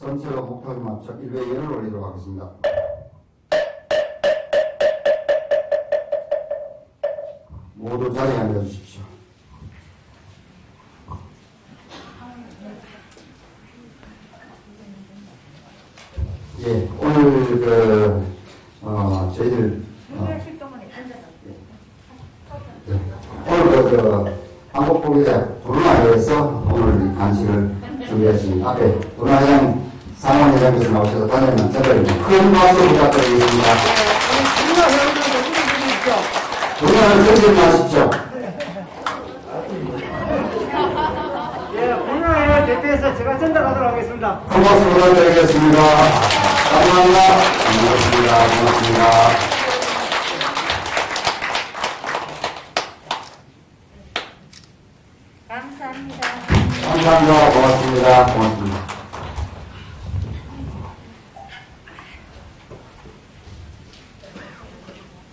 전체로 목표를 맞춰 1회 열을 올리도록 하겠습니다. 모두 자리에 앉아주십시오. 예, 오늘 저희들 오늘 한국보기대 도로나회에서 오늘 간식을 준비했습니다. 앞에 도로나회장 상원회장께서 나오셔서 다니는 저들 큰 박수 부탁드리겠습니다. 도로나회 드시지 마십시오. 예, 도로나회 대표해서 제가 전달하도록 하겠습니다. 큰 박수 부탁드리겠습니다. 감사합니다. 고맙습니다. 감사합니다. 고맙습니다. 고맙습니다.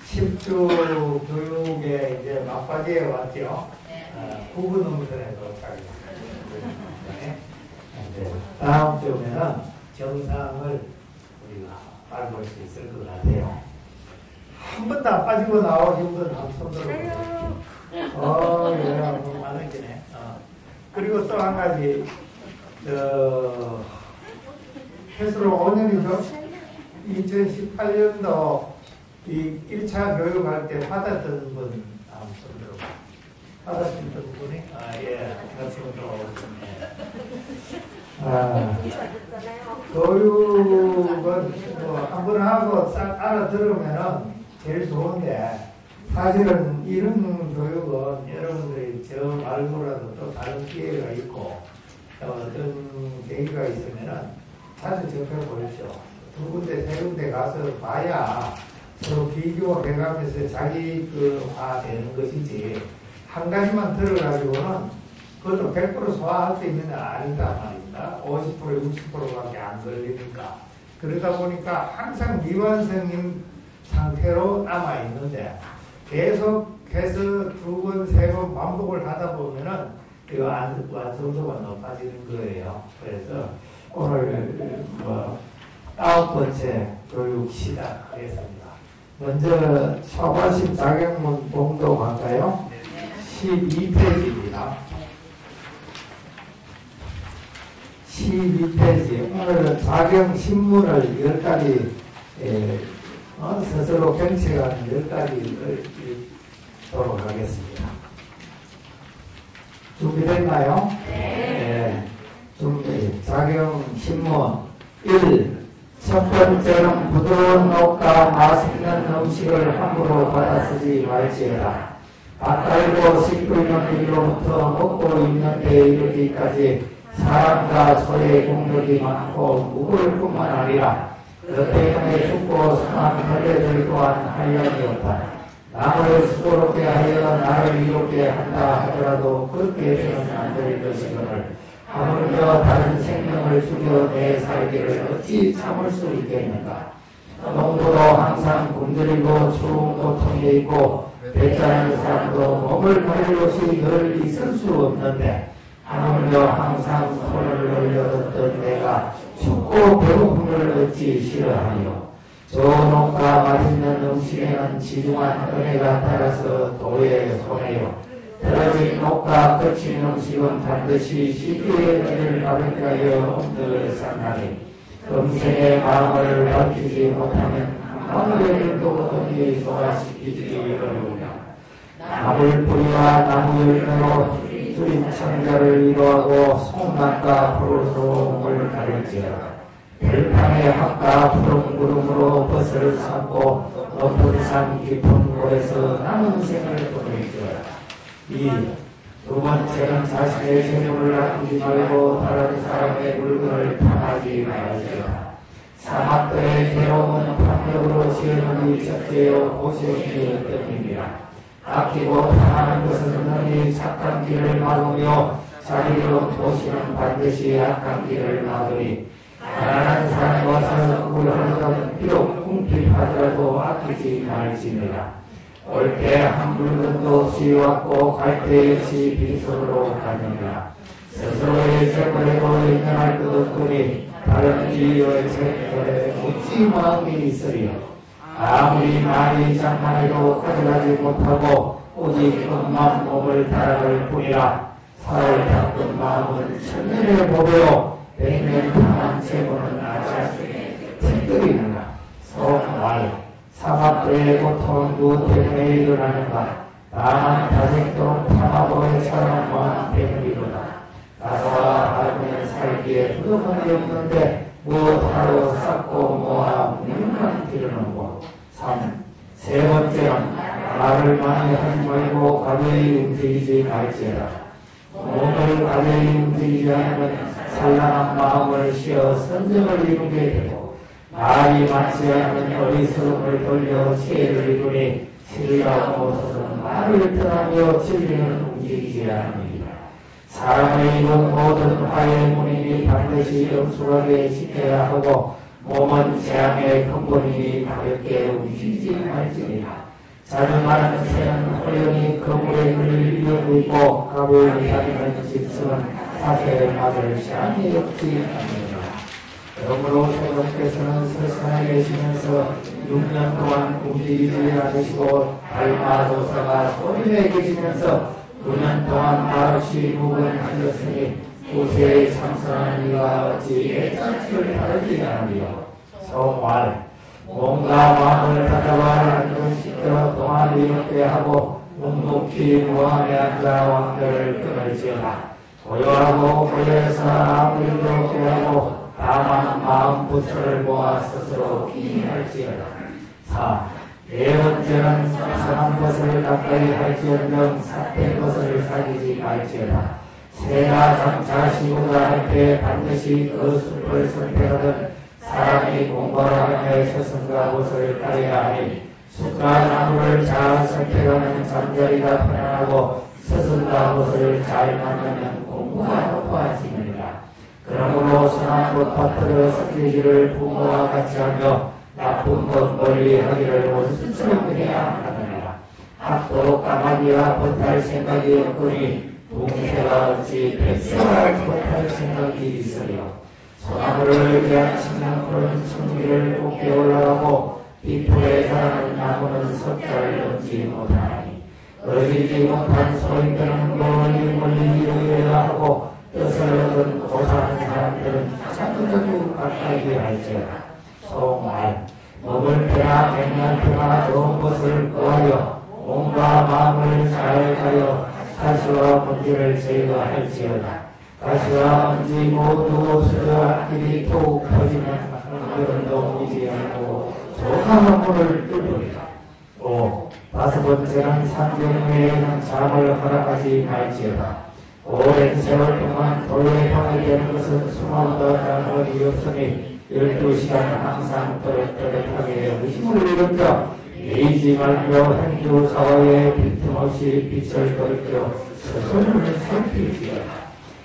십주 교육에 이제 막바지에 왔죠. 부분 농선에 도착했습니다. 다음 주면은 정상을 우리가 밟을 수 있을 것 같아요. 한 번도 안 빠지고 나오신 분 한 손 들어보세요. 예, 많으시네. 그리고 또 한 가지, 해수로 5년이죠. 2018년도 이 1차 교육할 때 받았던 분, 한번 들어보세요. 받았던 분이? 예, 같은 교육은 한 번 하고 싹 알아들으면은 제일 좋은데, 사실은 이런 교육은 여러분들이 저 말고라도 또 다른 기회가 있고 어떤 계기가 있으면은 자주 접해 보십시오. 두 군데 세 군데 가서 봐야 서로 비교해가면서 자기 화 되는 것이지 한 가지만 들어가지고는 그것도 100% 소화할 수 있는 게 아니다 말입니다. 50% 60%밖에 안 걸리니까. 그러다 보니까 항상 미완성인 상태로 남아 있는데 계속해서 두 번, 세 번 반복을 하다 보면은 이 완성도가 높아지는 거예요. 그래서 오늘 9번째 교육 시작하겠습니다. 먼저 초과식 자격문 봉독할까요? 12페이지입니다. 12페이지. 오늘 자격 신문을 10가지 스스로 경책하는 10가지를 읽도록 하겠습니다. 준비됐나요? 네. 준비. 자격 신문 1. 첫 번째는 부드러운 옷과 맛있는 음식을 함부로 받아쓰지 말지어다. 밭갈고 씻고 있는 일로부터 먹고 있는 데 이르기까지 사람과 소의 공력이 많고 무거울 뿐만 아니라 그 때문에 죽고 상한 걸레들 또한 하려니었다. 남을 수고롭게 하여 나를 이롭게 한다 하더라도 그렇게 해서는 안 될 것이거늘 하물며 다른 생명을 죽여 내 살기를 어찌 참을 수 있겠는가. 농부도 항상 굶주리고 추운 고통에 있고 배짜는 사람도 몸을 가릴 곳이 늘 있을 수 없는데 하물며 항상 손을 올려뒀던 내가 춥고 배고픔을 어찌 싫어하니요. 좋은 옷과 맛있는 음식에는 지중한 은혜가 따라서 도에 손해요. 떨어진 옷과 거친 음식은 반드시 시기의 은혜를 받을 가여 엄들 상하니 음생의 마음을 밝히지 못하면 아무의 일도 어디에 소화시키지 어려우며 나물 뿌리와 나무 열매로 주린 창자를 이루하고 송락과 푸르스름을 가릴지어다. 별탕의 학과 푸른 구름으로 벗을 삼고 높은 산 깊은 곳에서 남은 생을 보낼지어다. 2. 두 번째는 자신의 재물을 아끼지 말고 다른 사람의 물건을 탐하지 말지어다. 사막들의 괴로움은 판력으로 지으니 첫째요 보시오니 어떠님이라. 아끼고 탐하는 것은 너희 착한 길을 막으며 자리로 도시는 반드시 악한 길을 막으리. 가난한 사람이 와서 그걸 하는 비록 궁핍하더라도 아끼지 말지니라. 올 때 한 물건도 없이 왔고 갈 때 역시 빈손으로 가느니라. 스스로의 재물에도 인정할 것 없으니 다른 우리의 제들의 묻지 마음이 있으리요. 아무리 많이 장만해도 가져가지 못하고 오직 끝만 몸을 달아갈 뿐이라. 사흘 닦은 마음은 천년의 보배요 백년 당한 재고는 아자스의 특급이니라. 성말 사막도의 고통은 누구 때문에 일어나는가? 다만 다생도록 탐하고처럼 마음 때문이로다. 나와 하면 살기에 부족함이 없는데 무엇하러 쌓고 모아 묵념만 기르는고. 3. 세 번째는 말을 많이 하지 말고 가벼이 움직이지 말지어다. 몸을 가벼이 움직이지 않으면 산란한 마음을 쉬어 선정을 이루게 되고, 말이 많지 않으면 어리석음을 돌려 지혜를 이루니 지으라고 모서는 말을 떠나며 진리는 움직이지 않습니다. 사람의 이룬 모든 화의 문이니 반드시 영숙하게 지켜야 하고, 몸은 재앙의 근본이니 가볍게 움직이지 말지니라. 자주말하는 새는 호연히 그물의 물을 이어두고 가벼이 다니는 짐승은 사태에 맞을 시간이 없지 않느니라. 그러므로 성령께서는 설산에 계시면서 6년 동안 움직이지 않으시고 달마도사가 소림에 계시면서 9년 동안 말없이 묵은 하셨으니 구세에 참선한 이가 어찌 애잔치를 다르지 않으리요. 성말 몸과 마음을 다잡아 안정시켜 동안을 이롭게 하고 묵묵히 무함에 앉아 왕들을 끊을지어다. 고요하고 고요해서 아무 일도 없게 하고 다만 마음 부처를 모아 스스로 기인할지어다. 4. 네 번째는 이상한 것을 가까이 할지언정 삿된 것을 사귀지 말지어다. 새나 장차 시고자 할 때 반드시 그 숲을 선택하던 사람이 공부를 하며 스승과 옷을 가려야 하니 숲과 나무를 잘 선택하면 잠자리가 편안하고 스승과 옷을 잘 만나면 공부가 높아지느니라. 그러므로 선한 꽃밭을 섞이기를 부모와 같이 하며 나쁜 것 멀리 하기를 원수처럼 해야 하느니라. 학도 까마귀와 못할 생각이 없거니 동새가 어찌 백세와 못할 생각이 있으리요. 소나무를 위한 식량풀은 천기를 높게 올라가고 빗불에 자라는 나무는 석자를 넘지 못하니 어리지 못한 소인들은 멀리 이루어야 하고 뜻을 얻은 고사한 사람들은 자꾸자꾸 가까이 할지어다. 성말 먹을 때나 백날 때나 좋은 것을 거하여 몸과 마음을 잘 가여 가시와 먼지를 제거할지어다. 가시와 먼지 모두 없어져 앞길이 더욱 퍼지면 그런도 오지 않고 조상한 문을 뚫으리라. 5. 다섯 번째는 상경회에는 잠을 허락하지 말지어다. 오랜 세월 동안 도에 방해되는 것은 수만도 장관이 없으니 12시간 항상 또렷또렷하게 의심을 일으켜 이지 말며 행주 사와에 빈틈없이 빛을 돌이켜 스스로를 살필지어다.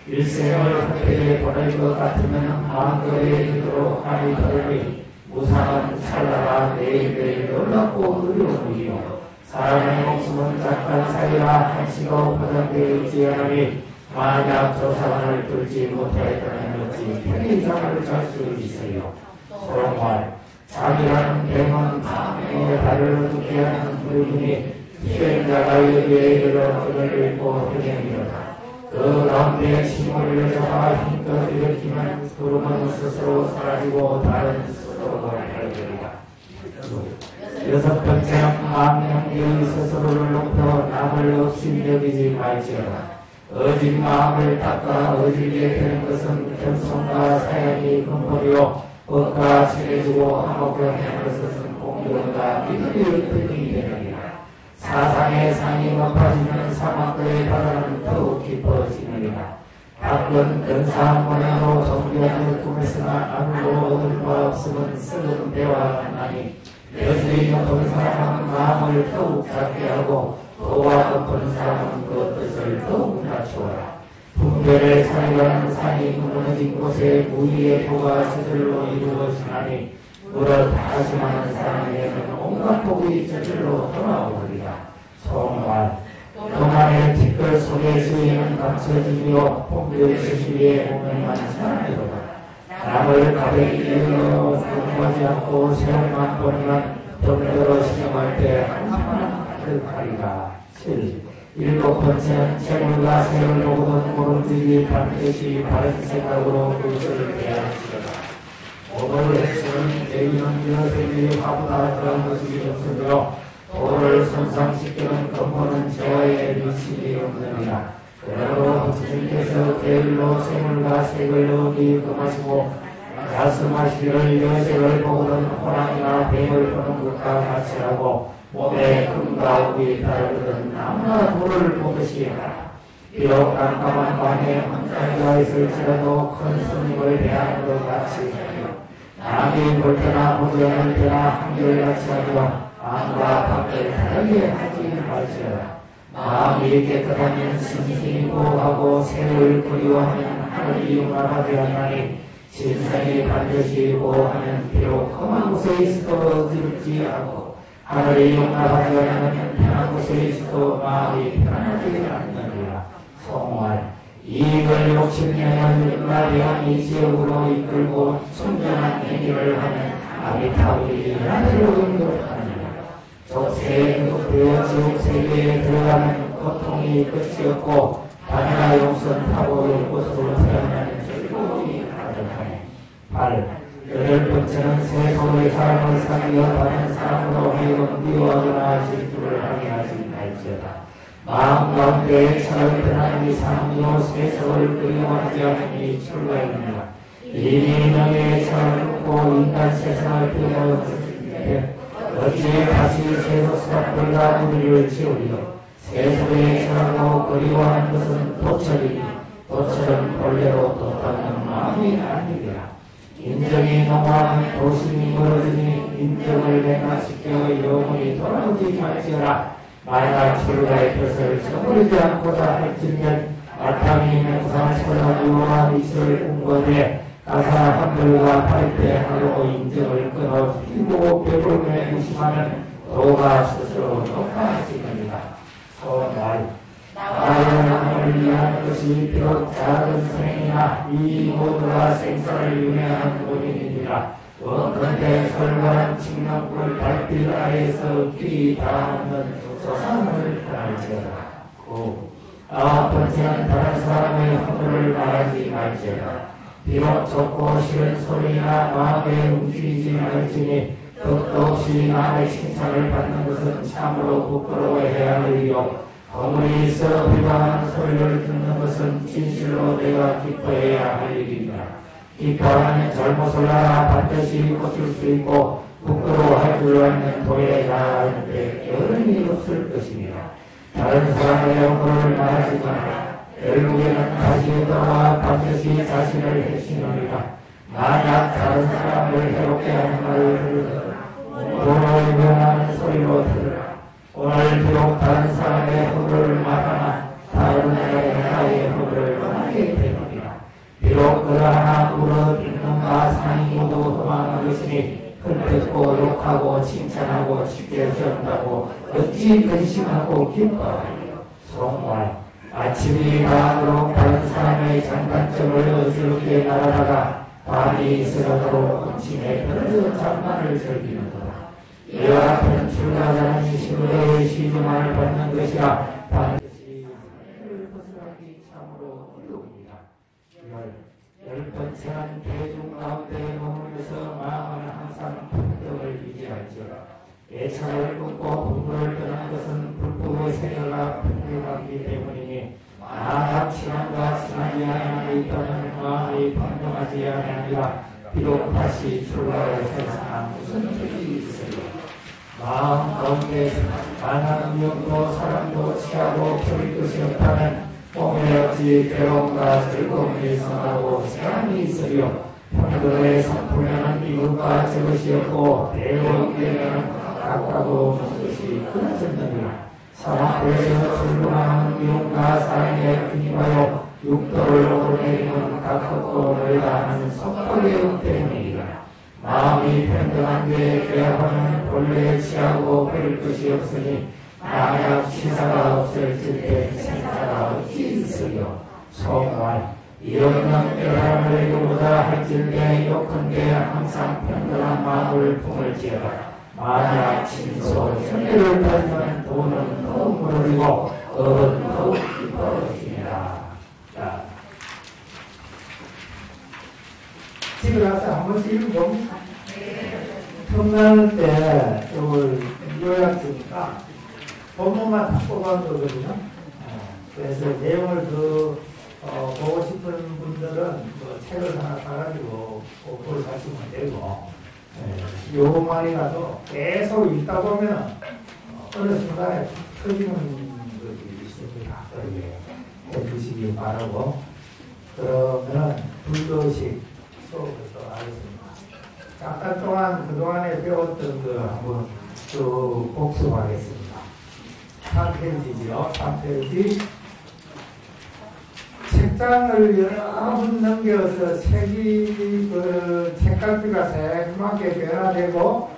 일생을 헛되게 보낼 것 같으면 마음거리에 이르도록 하니 더니 무상은 찰나가 매일매일 놀랍고 어려운 일이요. 사람의 목숨은 잠깐 살이라 한시도 보장되어 있지 않으니 만약 조상을 뚫지 못하였다면 어찌 편히 잠을 잘 수 있어요. 소롱말 잠이라는 병은 장애의 발을 어둡게 하는 불균이 수행자가 여기에 이르러 그를 읽고 현행이로다. 그 가운데 힘을 여자가 힘껏 일으키면 구름은 스스로 사라지고 다른 스스로가 발견이다. 여섯 번째는 망령되의 스스로를 높여 남을 없인 여기지 말지어다. 어진 마음을 닦아 어지게 되는 것은 겸손과 사양이 근본이요 법과 친해지고 화목하게 하는 것은 공경과 믿음이 끈이 되느니라. 사상의 상이 높아지면 사막도의 바다는 더욱 깊어지느니라. 가끔 근사한 모양으로 정교하게 꾸몄으나 아무도 얻을 바 없으면 썩은 배와 만나니 여주의 높은 사람은 마음을 더욱 작게 하고 도와 높은 사람은 그 뜻을 더욱 낮추어라. 분별의 산이라는 산이 무너진 곳에 무의의 도가 저절로 이루어지나니 물을 다짐하는 사람에게는 온갖 복이 저절로 돌아오리라. 성말 그만의 티끌 속에 주인은 감춰지며 풍부의 시기에 오늘만 사람이로다. 남을 가백이 여겨 궁금하지 않고 세월만 보면 병들어 신음할 때 항상 가득하리라. 7. 일곱 번째는 재물과 세를 보고는 모름지기 반드시 바른 생각으로 그것을 대하시라. 오늘 핵심은 대기는 여세기 화보다 그런 것이 없으므로 도를 손상시키는 근본은 죄와의 미치기 없느니라. 그러므로 주님께서 계율로 세물과 색을 어디 금하시고 말씀하시기를 여색을 보고는 호랑이나 뱀을 보는 것과 같이 하고 몸에 금과 옥이 다르거든 나무나 돌을 보듯이 하라. 비록 깜깜한 밤에 혼자가 있을지라도 큰 스님을 대하는 것 같이 하여 남이 볼 때나 보지 않을 때나 한결같이 하여 마음과 밖을 다르게 하지 말지어다. 마음이 깨끗하면 신심이 보호하고 새를 그리워하면 하늘이 용납하지 않나니 신성이 반드시 보호하면 비록 험한 곳에 있어도 어지럽지 않고 하늘이 용납하지 않으면 편한 곳에 있어도 마음이 편하지 않느니라. 성활 이익을 욕심내면 마리아니 지역으로 이끌고 청정한 행위를 하면 아비타불이 하늘로 응급하느니라. 족세에 그속되어 지옥세계에 들어가면 고통이 끝이 없고 바다나 용선하고 이곳으로 태어나는 즐거움이 가득하네. 8. 여덟 번째는 세속의 사람을 사귀어 다른 사람으로 해금 미워하거나 질투를 하게 하지 말지어다. 마음 가운데 차를 떠나는 이상으로 세속을 그리워하지 않으니 출가입니다. 이미 명예의 차를 끊고 인간 세상을 피워주는데 어찌 다시 세속스럽들과 우리를 지우리요. 세속의 차로 그리워하는 것은 도철이니 도철은 본래로 돋닿는 마음이 아니라 인정이 농하면 도심이 멀어지니 인정을 맹화시켜 영원히 돌아오지 말지어라. 만약 출가의 뜻을 저버리지 않고자 할지면 마땅히 명상처럼 유한 이슬을 공부하되 가사 한글과 발대하고 인정을 끊어 피고 배불며 무심하면 도가 스스로 녹아지느니라. 소말 나를 위한 것이 비록 작은 생이나 이 모두가 생사를 윤회하는 본인이니라. 원컨대 설관한 칭랑불 발길 아래에서 길이 닿는 소산을 말지어다. 9. 아홉 번째는 다른 사람의 허물을 말하지 말지어다. 비록 좋고 싫은 소리나 마음에 움직이지 말지니 뜻도 없이 남의 칭찬을 받는 것은 참으로 부끄러워해야 할 일이요. 허물이 있어 비방하는 소리를 듣는 것은 진실로 내가 기뻐해야 할 일이다. 기뻐하면 잘못을 알아 반드시 고칠 수 있고 부끄러워할 줄 알면 도에 나아가는데 여른이 없을 것입니다. 다른 사람의 허물을 말하지 마라. 결국에는 다시 돌아와 반드시 자신을 해치느니라. 만약 다른 사람을 해롭게 하는 말을 들으면 도를 명하는 소리로 들으라. 오늘 비록 다른 사람의 허물을 말하나 다른 나라의 허물을 말하게 되느니라. 비록 그러하나 물어 빚는가 상이 모두 험한 것이니 흠듣고 욕하고 칭찬하고 쉽게 세운다고 어찌 근심하고 기뻐하리요. 송말 아침이 다하도록 다른 사람의 장단점을 어지럽게 말하다가 밤이 있으라도 음침에 편해서 장난을 즐기는도다. 이와 같은 출가자는 시무대의 시중만을 받는 것이라 반드시 사회를 벗어나기 참으로 어려웁니다. 열 번째는 대중 가운데 머물면서 마음은 항상 평등을 유지할지어다. 애착을 끊고 분부를 떠나는 것은 불법의 생활과 평등하기 때문이니 만약 신앙과 신앙이 하나에 있다면 마음이 평등하지 아니하니라. 비록 다시 출가를 해서 무슨 뜻이 있으리요. 마음 가운데 만한 음욕도 사랑도 취하고 버릴 것이 없다면 몸에 어찌 괴로움과 즐거움이 선하고 사랑이 있으리요. 평등의 성품에는 이것과 저것이 없고 배우에는 각각고 없는 것이 끊어졌느니라. 사막에서 출근하는 미움과 사랑에 근심하여 육도를 오르내리는 가깝고 멀다 하는 속박의 응 때문이라. 마음이 평등한데 죄악하면 본래에 취하고 버릴 것이 없으니 만약 치사가 없을질 때 생사가 어찌 있으려. 성말 이없는 뼈를 요구다 할질대 욕한게 항상 평등한 마음을 품을지어다. 만약 진소 현리를 따지면 돈은 더욱 무르리고 업은 더욱 깊어지니라. 자, 집에 가서 한 번씩 읽어봅니다. 틈날 때 이걸 요약 주니까 본문만 다 뽑아두거든요. 그래서 내용을 보고 싶은 분들은 책을 하나 사가지고 그걸 가시면 되고, 요만이라도 계속 읽다 보면 어느 순간에 터지는 것이 있습니다. 그렇게 해주시기 바라고, 그러면 불교식 수업부터 하겠습니다. 잠깐 동안 그동안에 배웠던 거 한번 쭉 복습하겠습니다. 3페이지죠. 3페이지. 책장을 여러 번 넘겨서 책이 책갈피가 새하게 변화되고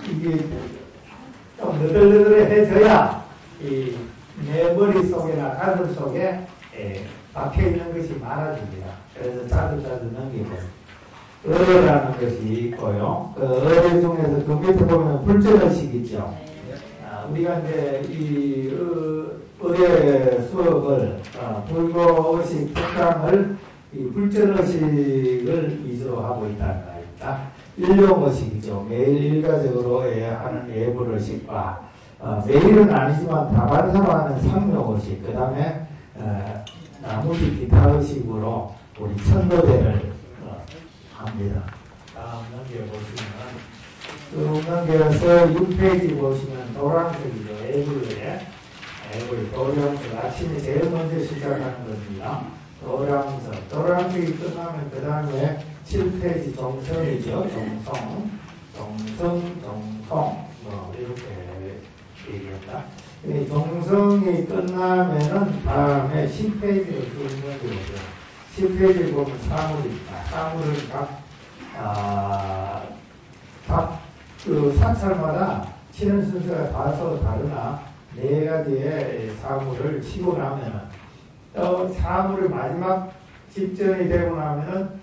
이게 좀 너덜너덜해져야 내 머릿속이나 가슴 속에 박혀 있는 것이 많아집니다. 그래서 자주자주 넘기고 의뢰라는 것이 있고요. 그 의뢰 중에서 그 밑에 보면 불전의식 있죠. 우리가 이제 이 의뢰 수업을 불교의식 특강을 이 불전의식을 위주로 하고 있다는 말입니다. 일용의식이죠. 매일 일가적으로 하는 예불의식과 매일은 아니지만 다반사로 하는 상용의식, 그 다음에 나머지 기타의식으로 우리 천도대를 합니다. 다음 넘겨보시면, 넘겨서 6페이지 보시면 노란색이죠. 애불, 도량석. 아침에 제일 먼저 시작하는 겁니다. 도량석이 끝나면 그 다음에 7페이지 정성이죠. 정성. 이렇게 얘기한다. 정성이 끝나면은 다음에 10페이지로 쭉 넘겨보죠. 10페이지 보면 사물입니다. 사물은 각 사찰마다 치는 순서가 다소 다르나 4가지의 사물을 치고 나면은 또 사물의 마지막 직전이 되고 나면은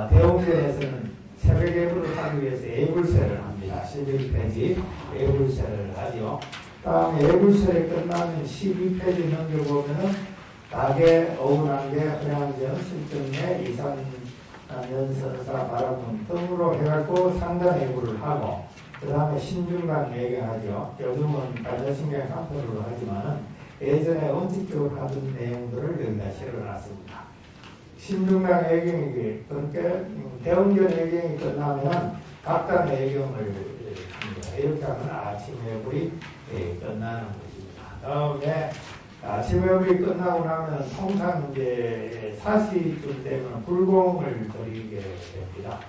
대웅전에서는 새벽 예불을 하기 위해서 예불세를 합니다. 11페이지 예불세를 하죠. 다음에 예불세를 끝나면 12페이지 넘겨보면은 낙에 어운한 게 허양전, 실정내, 이산연설사, 바라문 등으로 해갖고 상단 예불을 하고, 그 다음에 신중간 매경하죠. 요즘은 반야신경 상표로 하지만은 예전에 원칙적으로 하던 내용들을 여기다 실어놨습니다. 신중간 예경이, 그러니까 대웅전 예경이 끝나면 각단 예경을 합니다. 이렇게 하면 아침 예불이 끝나는 것입니다. 다음에 아침 예불이 끝나고 나면 통상 이제 4시쯤 되면 불공을 드리게 됩니다.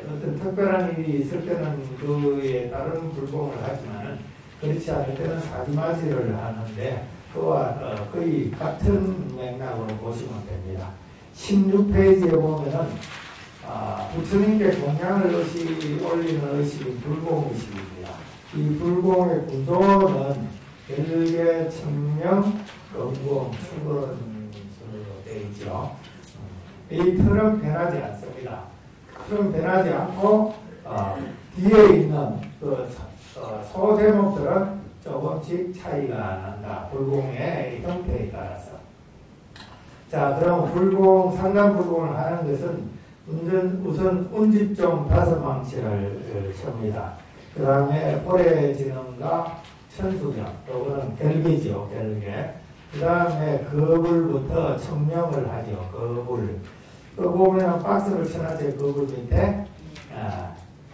어떤 특별한 일이 있을 때는 그에 따른 불공을 하지만은 그렇지 않을 때는 사지마지를 하는데 그와 거의 같은 맥락으로 보시면 됩니다. 16페이지에 보면은 부처님께 공양을 올리는 의식이 불공의식입니다. 이 불공의 구조는 별개, 청명, 건공, 수건으로 되어 있죠. 이 틀은 변하지 않습니다. 틀은 변하지 않고 뒤에 있는 그 소제목들은 조금씩 차이가 난다. 불공의 형태에 따라서. 자, 그럼 불공, 상단 불공을 하는 것은 우선 운집종 5망치를 칩니다. 그 다음에 포례진흥과 천수경, 요거는 결계죠, 결계. 그 다음에 거불부터 청명을 하죠, 거불. 그 보면 박스를 쳐놨죠, 거불 밑에.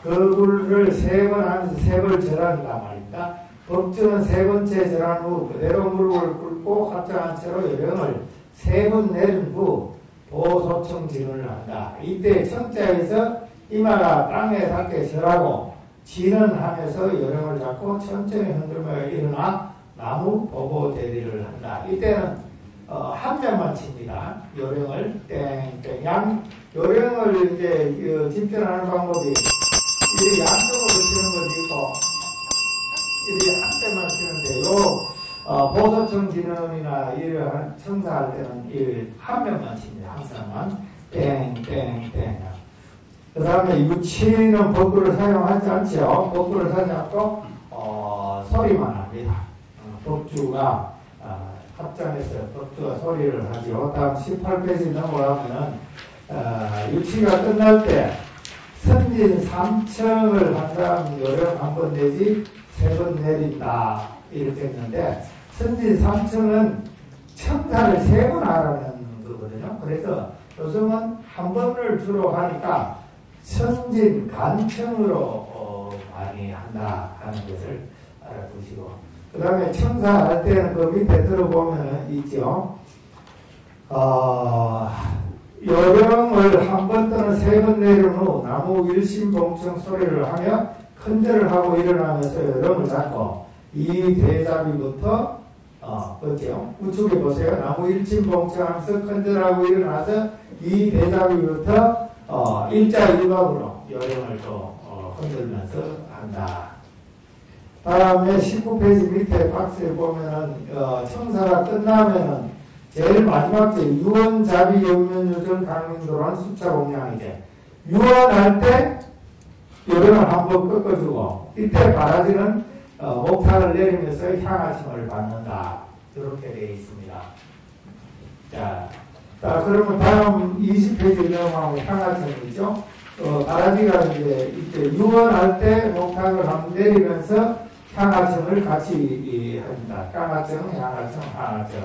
거불을 3번 하면서 3번 절한다 말입니다. 법주는 3번째 절한 후 그대로 무릎을 꿇고 합장한 채로 요령을 3번 내린 후 보소청 진을 한다. 이때 청자에서 이마가 땅에 닿게 절하고 진은 하면서 요령을 잡고 천천히 흔들며 일어나 나무 보고 대리를 한다. 이때는 한 면만 칩니다. 요령을 땡땡 요령을 이제 집전하는 방법이 이렇게 양쪽으로 치는 것도 있고 이렇게 한 대만 치는데 보소청 진원이나 이러한 청사할 때는 한 명만 칩니다. 항상은 땡땡땡. 그 다음에 유치는 법구를 사용하지 않죠. 법구를 사용하지 않고 소리만 합니다. 법주가 합장해서 법주가 소리를 하죠. 다음 18페이지 넘어가면은 유치가 끝날 때 선진 3청을 한 다음 요령 한 번 내지 3번 내린다 이렇게 했는데 선진 3청은 청사를 3번 하라는 거거든요. 그래서 요즘은 한 번을 주로 하니까 선진 간청으로 많이 한다 하는 것을 알아두시고, 그 다음에 청사할 때는 그 밑에 들어보면 있죠. 요령을 한 번 또는 3번 내린 후 나무 일심봉청 소리를 하며 큰절을 하고 일어나면서 요령을 잡고 이 대잡이부터 그렇죠. 우측에 보세요. 나무 일심봉청 하면서 큰절하고 일어나서 이 대잡이부터 일자 일박으로 요령을 또 흔들면서 한다. 다음에 19페이지 밑에 박스에 보면은 청사가 끝나면은 제일 마지막 제 유언, 자비, 영면, 요절, 강민도란 숫자 공량이제. 유언할 때 요령을 한번 꺾어주고 이때 바라지는 목탄을 내리면서 향하심을 받는다. 이렇게 되어 있습니다. 자, 그러면 다음 20페이지 내용하고 향하심이죠. 바라지가 이제 유언할 때 목탄을 한번 내리면서 향하심을 같이 합니다. 향하심, 향하심, 향하심.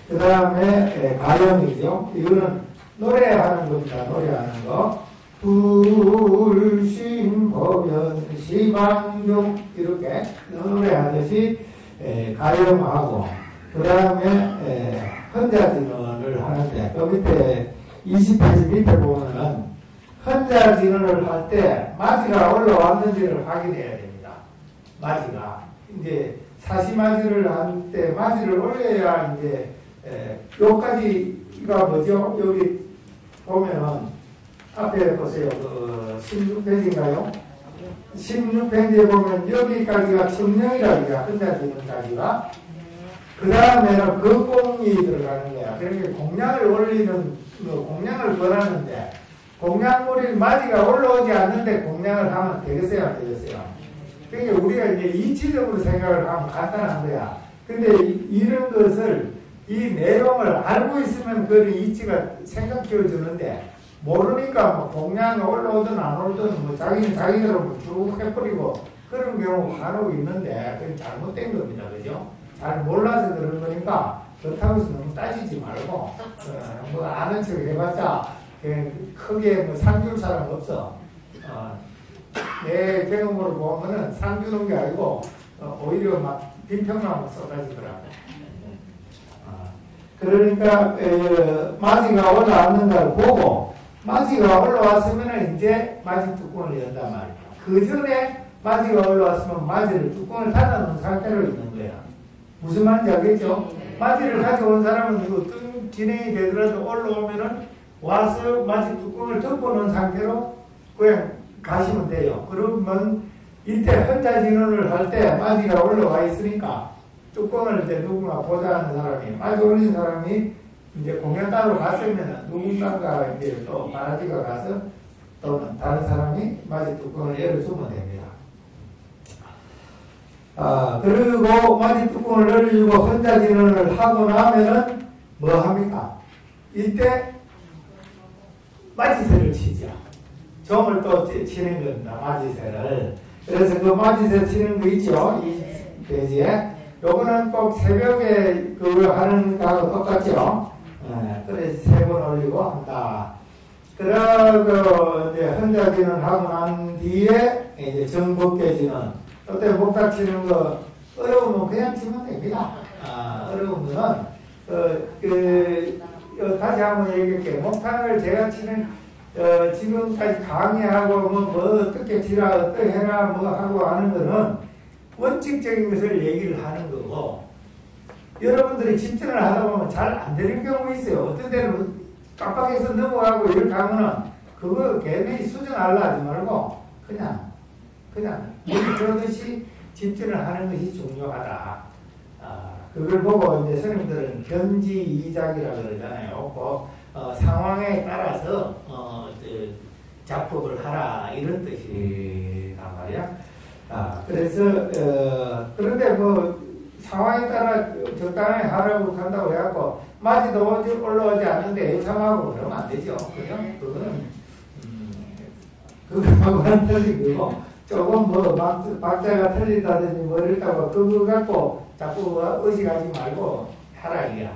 그 다음에 가령이죠. 이거는 노래하는 겁니다. 노래하는 거. 불심법연 시방종 이렇게 노래하듯이 가령하고, 그 다음에 헌자진언을 하는데 그 밑에 20페이지 밑에 보면은 헌자진언을 할 때 마지가 올라왔는지를 확인해야 됩니다. 마지가 이제 사시마지를 할 때 마지를 올려야 이제 요까지가 뭐죠? 여기 보면은 앞에 보세요. 16페이지인가요? 16페이지에 보면 여기까지가 청령이라기가 헌자진언까지가, 그 다음에는 거공이 들어가는 거야. 그러니까 공양을 올리는, 공양을 권하는데, 공양물이 마디가 올라오지 않는데 공양을 하면 되겠어요? 안 되겠어요? 그러니까 우리가 이제 이치적으로 생각을 하면 간단한 거야. 근데 이런 것을, 이 내용을 알고 있으면 그런 이치가 생각해 주는데, 모르니까 뭐 공양이 올라오든 안 올든 뭐 자기는 자기대로 쭉 해버리고 그런 경우가 간혹 있는데, 그게 잘못된 겁니다. 그죠? 잘 몰라서 그런 거니까 그렇다고 해서 너무 따지지 말고 뭐 아는 척 해봤자 크게 뭐 상 줄 사람 없어. 내 경험으로 보면은 상 주는 게 아니고 오히려 막 빈평나무 쏟아지더라고. 그러니까 마지가 올라왔는가를 보고 마지가 올라왔으면 이제 마지 뚜껑을 연단 말이야. 그 전에 마지가 올라왔으면 마지를 뚜껑을 닫아놓은 상태로 있는 거야. 무슨 말인지 알겠죠? 마지를 가져온 사람은 이거 어떤 진행이 되더라도 올라오면은 와서 마지 뚜껑을 덮어놓은 상태로 그냥 가시면 돼요. 그러면 이때 헌자진언을 할 때 마지가 올라와 있으니까 뚜껑을 이제 누군가 보자는 사람이, 마지 올린 사람이 이제 공연 따로 갔으면 누군가가 이제 또 바라지가 가서 또는 다른 사람이 마지 뚜껑을 열어주면 됩니다. 그리고 마지 뚜껑을 열어주고 헌자진언을 하고 나면은 뭐 합니까? 이때 마지새를 치죠. 점을 또 치는 겁니다. 마지새를. 그래서 그 마지새 치는 거 있죠? 이 페이지에. 요거는 꼭 새벽에 그걸 하는 거하고 똑같죠? 그래서 3번 올리고 한다. 그러고 이제 헌자진언 하고 난 뒤에 이제 정법계진언. 그때 목탁 치는 거 어려우면 그냥 치면 됩니다. 어려운 거는 다시 한번 얘기할게요. 목탁을 제가 치는 지금까지 강의하고 뭐 어떻게 치라 어떻게 해라 뭐 하고 하는 거는 원칙적인 것을 얘기를 하는 거고, 여러분들이 집전을 하다 보면 잘 안 되는 경우 있어요. 어떤 때는 깜빡해서 넘어가고 이렇게 하면은 그거 괜히 수정하려 하지 말고 그냥 얘기 들었듯이 집전을 하는 것이 중요하다. 그걸 보고 이제 스님들은 견지이작이라 그러잖아요. 상황에 따라서 작법을 하라 이런 뜻이란 말이야. 그래서 그런데 뭐 상황에 따라 적당히 하라고 한다고 해갖고 마지도 올라오지 않는데 애참하고 그러면 안 되죠. 그죠? 그거는 틀린 거고 조금 뭐 박자가 틀린다든지 뭐 이랬다고 그거 갖고 자꾸 의식하지 말고 하라 이야.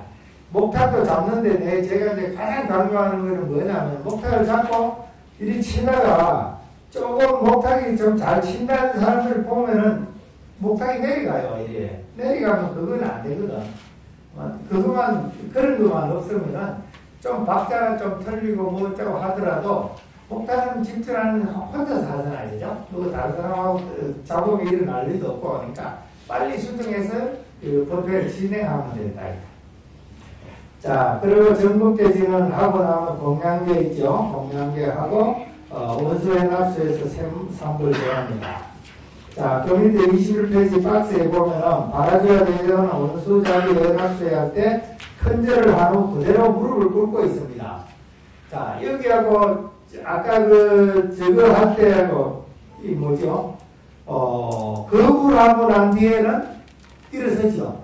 목탁도 잡는데 제가 이제 가장 강조하는 거는 뭐냐면 목탁을 잡고 이리 치다가 조금 목탁이 좀 잘 친다는 사람들 보면은 목탁이 내려가요. 이래 내려가면 그건 안 되거든. 그런 것만 없으면은 좀 박자가 좀 틀리고 뭐 어쩌고 하더라도 목탁은 집중하는 혼자서 하잖아요. 그죠? 누구 다른 사람하고 작업이 일어날 일도 없고 그러니까 빨리 수정해서 그 법회를 진행하면 된다. 자, 그리고 전국대진은 하고 나면 공양계 있죠. 공양계 하고 원수의 납수에서 삼불 대합니다. 자, 그 밑에 21페이지 박스에 보면은 바라지와 대전은 원수자리 연합수회 할 때 큰절을 한 후 그대로 무릎을 꿇고 있습니다. 자, 여기하고 아까 저거 할 때하고 이 뭐죠? 거부를 하고 난 뒤에는 일어서죠.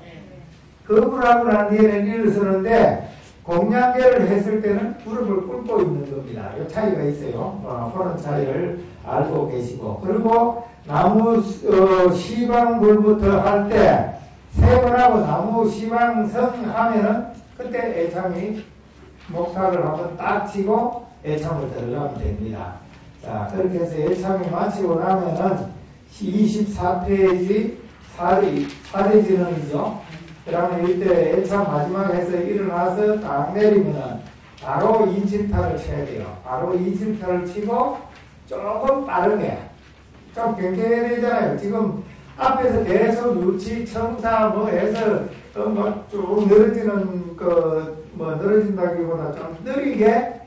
거부를 하고 난 뒤에는 일어서는데 공양계를 했을 때는 무릎을 꿇고 있는 겁니다. 이 차이가 있어요. 그런 차이를 알고 계시고 그리고 나무 시방불부터 할 때 세 번 하고 나무 시방성 하면은 그때 애참이 목탁을 한번 딱 치고 애참을 들어가면 됩니다. 자, 그렇게 해서 애참이 마치고 나면은 24페이지 사대진언이죠. 그러면 이때 애참 마지막에 해서 일어나서 딱 내리면은 바로 이칠타를 쳐야 돼요. 바로 이칠타를 치고 조금 빠르게 좀 경계해야 되잖아요. 지금 앞에서 계속 유치, 청사 뭐 해서 쭉 늘어지는 늘어진다기보다 좀 느리게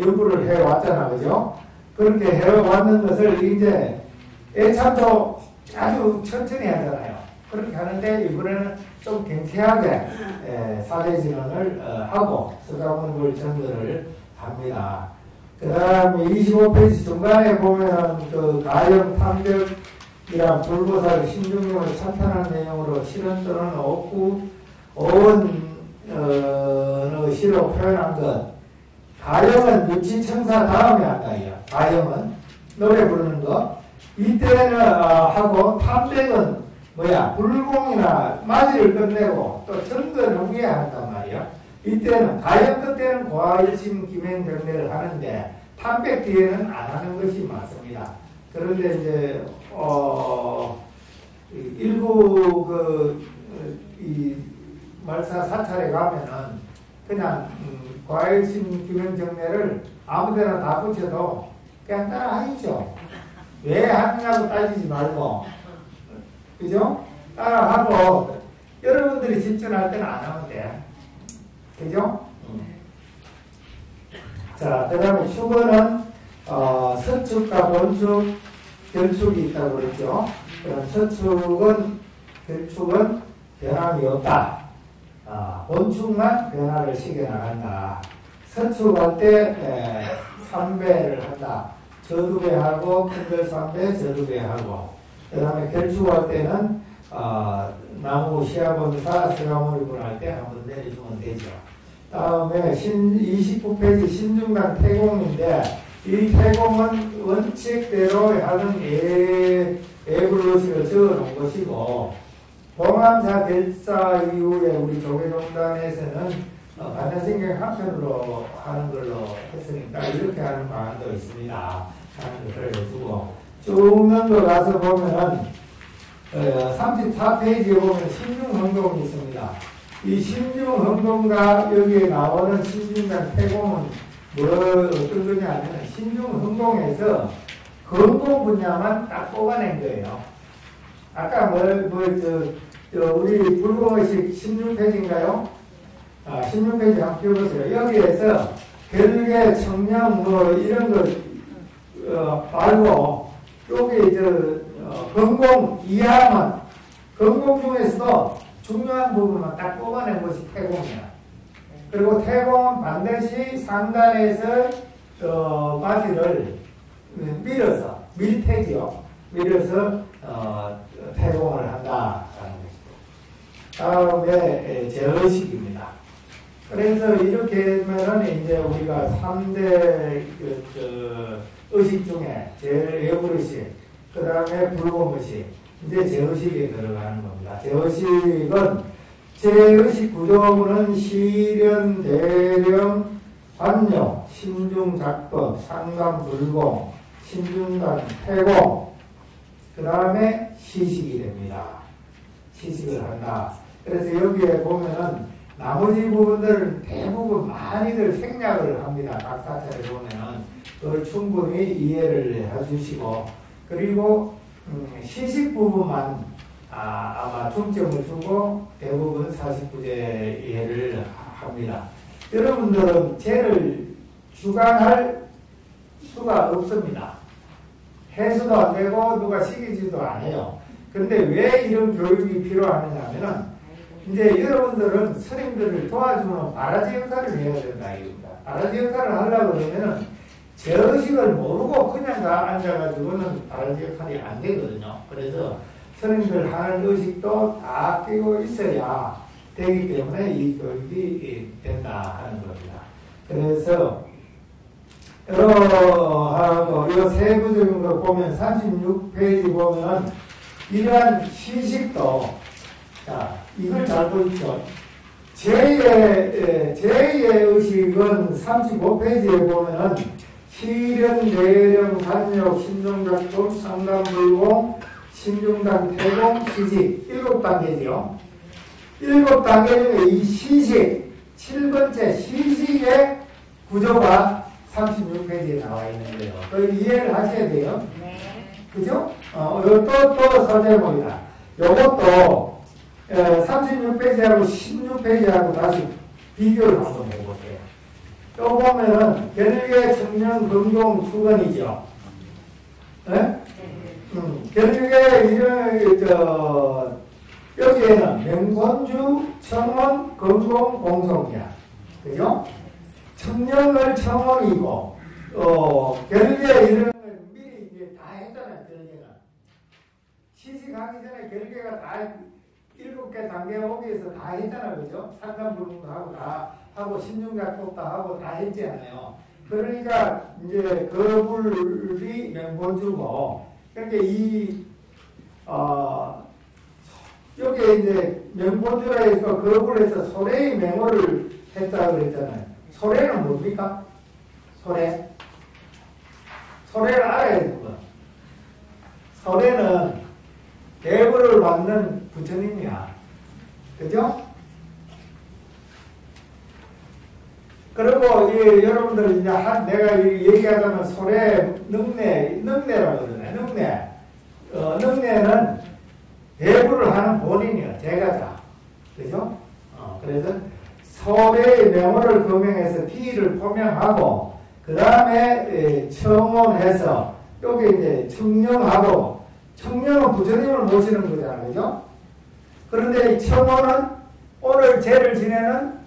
연구를 해왔잖아. 그죠? 그렇게 해왔는 것을 이제 애참도 아주 천천히 하잖아요. 그렇게 하는데 이번에는 좀 경쾌하게 사대진언을 하고 서가문불 전도를 합니다. 그 다음에 25페이지 중간에 보면은 그 가영 탐벽이란 불보살 신중용을 찬탄한 내용으로 실언 또는 어원의 시로 표현한 것. 가영은 유치청사 다음에 한다요. 가영은 노래 부르는 거. 이때는 하고 탐백은 불공이나 맞이를 끝내고 또 전건 후에 한단 말이야. 이때는 가영 끝에는 고아일심 김행경례를 하는데 탐백 뒤에는 안 하는 것이 맞습니다. 그런데 이제 일부 이 말사 사찰에 가면은 그냥 고아일심 김행경례를 아무데나 다 붙여도 그냥 따라 하시죠. 왜 하느냐고 따지지 말고, 그죠? 따라 하고 여러분들이 집중할 때는 안 하면 돼. 그죠? 자, 그 다음에 축원은 서축과 본축, 결축이 있다고 그랬죠. 그럼 서축은, 결축은 변함이 없다. 본축만 변화를 시켜나간다. 서축할 때 3배를 한다. 저두배하고 큰별 3배, 저두배하고. 그 다음에 결축할 때는 나무 시아본사 서가모리분 할 때 한번 내려주면 되죠. 다음에 29페이지 신중단 태공인데 이 태공은 원칙대로 하는 예불로식을 적어놓은 것이고 봉암사 결사 이후에 우리 조계종단에서는 반야생경 한편으로 하는 걸로 했으니까 이렇게 하는 방안도 있습니다. 하는 것을 해주고 쭉 넘어가서 보면은 34페이지에 보면 신중흥동이 있습니다. 이 신중흥동과 여기에 나오는 신중단 태공은 어떤 거냐면 신중흥동에서 건공 분야만 딱 뽑아낸 거예요. 아까 우리 불공의식 16페이지인가요? 16페이지 한번 펴보세요. 여기에서 결계, 청량 이런 거 말고 여기 건공 이하만 건공 중에서도 중요한 부분만 딱 뽑아낸 것이 태공이야. 그리고 태공은 반드시 상단에서 바지를 밀어서, 밀태지요. 밀어서 태공을 한다라는 것이고. 다음에 제어식입니다. 그래서 이렇게 하면은 이제 우리가 3대 의식 중에 제일 외부의식, 그 다음에 불공의식, 이제 제의식에 들어가는 겁니다. 제의식은 제의식 구조는 시련, 대령, 관용, 신중작법, 상감불공, 신중단, 태공, 그 다음에 시식이 됩니다. 시식을 한다. 그래서 여기에 보면은 나머지 부분들은 대부분 많이들 생략을 합니다. 각 사찰에 보면은 그걸 충분히 이해를 해주시고, 그리고 시식 부분만 아마 중점을 두고 대부분 49제 이해를 합니다. 여러분들은 죄를 주관할 수가 없습니다. 해수도 안 되고 누가 시키지도 안 해요. 근데 왜 이런 교육이 필요하느냐 하면은 이제 여러분들은 스님들을 도와주는 바라지 역할을 해야 된다 이겁니다. 바라지 역할을 하려고 그러면은 제의식을 모르고 그냥 다 앉아가지고는 바라지 역할이 안 되거든요. 그래서 스님들 하는 의식도 다 끼고 있어야 되기 때문에 이 교육이 된다 하는 겁니다. 그래서 여러하고 이 세부적인 거 보면 36페이지 보면 이러한 시식도, 자 이걸 잘 보십시오. 제2의 의식은 35페이지에 보면은 시련, 대령, 간욕, 신중작법, 상담불공, 신중단, 태공, 시식 7단계지요. 7단계 중에 이 시식, 7번째 시식의 구조가 36페이지에 나와 있는데요. 그걸 이해를 하셔야 돼요. 네. 그죠? 또 서제목이다. 요것도 36페이지하고 16페이지하고 다시 비교를 한번 해볼게요. 또 보면은 결계, 청년, 금동, 투건이죠. 네? 결계 여기에는 명본주, 청원, 금동, 공성이야. 그죠? 청년을 청원이고, 결계 이런 걸 미리 이제 다 했잖아요, 결계는. 시식하기 전에 결계가 다 7개 단계 오기에서 다 했잖아요, 그죠? 상담불능도 하고 다 하고, 신중작법도 하고 다 했지 않아요. 그러니까 이제 거불이 명본주고, 그러니까 여기에 이제 명본주라 해서 거불에서 소래의 맹호를 했다고 그랬잖아요. 소래는 뭡니까? 소래. 소래를 알아야 되는 거야. 소래는 대부를 받는 부처님이야. 그죠? 그리고 여러분들 이제 내가 얘기하자면 소래 능내라고 그러네. 능내는 대부를 하는 본인이야. 제가자. 그죠? 그래서 소래의 명호를 거명해서 피의를 포명하고, 그 다음에 청원해서 여기 이제 청령하고, 청령은 부처님을 모시는 거잖아요. 그죠? 그런데 이 청원은 오늘 제를 지내는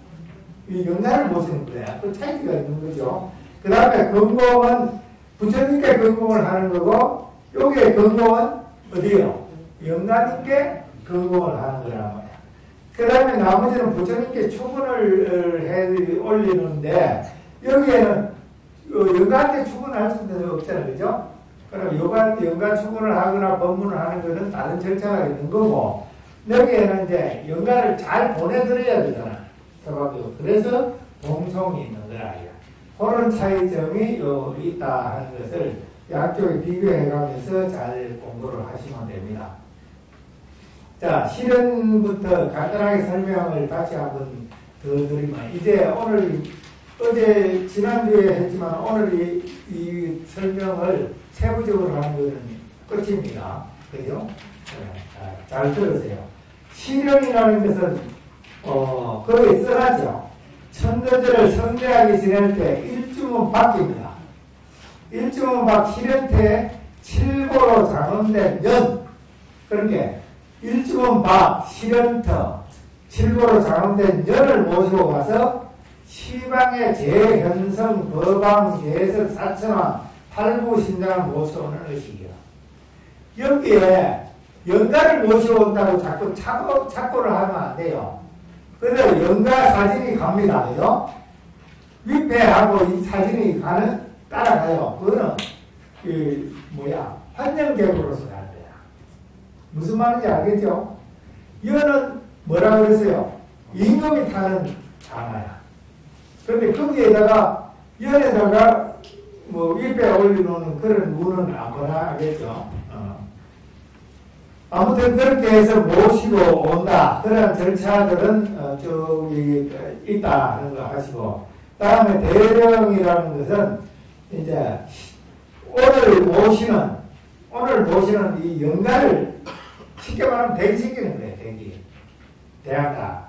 이 영가를 모시는 거야. 그 차이가 있는 거죠. 그 다음에 건공은 부처님께 건공을 하는 거고, 여기에 건공은 어디요? 영가님께 건공을 하는 거란 말이야. 그 다음에 나머지는 부처님께 축원을 해 올리는데, 여기에는 영가한테 축원할 수는 없잖아요. 그죠? 그럼 영가 축원을 하거나 법문을 하는 것은 다른 절차가 있는 거고, 여기에는 이제 영가를 잘 보내드려야 되잖아. 그래서 동성이 있는 거라. 그런 차이점이 있다 하는 것을 양쪽에 비교해가면서 잘 공부를 하시면 됩니다. 자, 실현부터 간단하게 설명을 다시 한번 더 드리면, 이제 오늘, 어제, 지난주에 했지만 오늘 이 설명을 세부적으로 하는 것은 끝입니다. 그죠? 네, 잘 들으세요. 실현이라는 것은, 거기에 써놨죠. 천도제를 성대하게 지낼 때 일주문 밖입니다. 일주문 밖 실현태 7고로 장언된 연. 그런 게 일주문 밖 실현터 칠보로 장엄된 연을 모시고 가서 시방의 재현성, 거방, 재석, 사천왕, 팔부신장을 모셔오는 의식이야. 여기에 연가를 모셔온다고 자꾸 착고를 하면 안 돼요. 그래서 연가 사진이 갑니다. 그죠? 위패하고 이 사진이 따라가요. 그거는, 환영객으로서 갈 거야. 무슨 말인지 알겠죠? 이거는 뭐라 그랬어요? 임금이 타는 장화야. 그런데 거기에다가, 연에다가, 위패 올려놓는 그런 무는 아무나 하겠죠. 아무튼 그렇게 해서 모시고 온다. 그런 절차들은 저기 있다 하는 거 하시고, 다음에 대령이라는 것은 이제 오늘 모시는 이 연가를 쉽게 말하면 대기시키는 거예요. 대한다.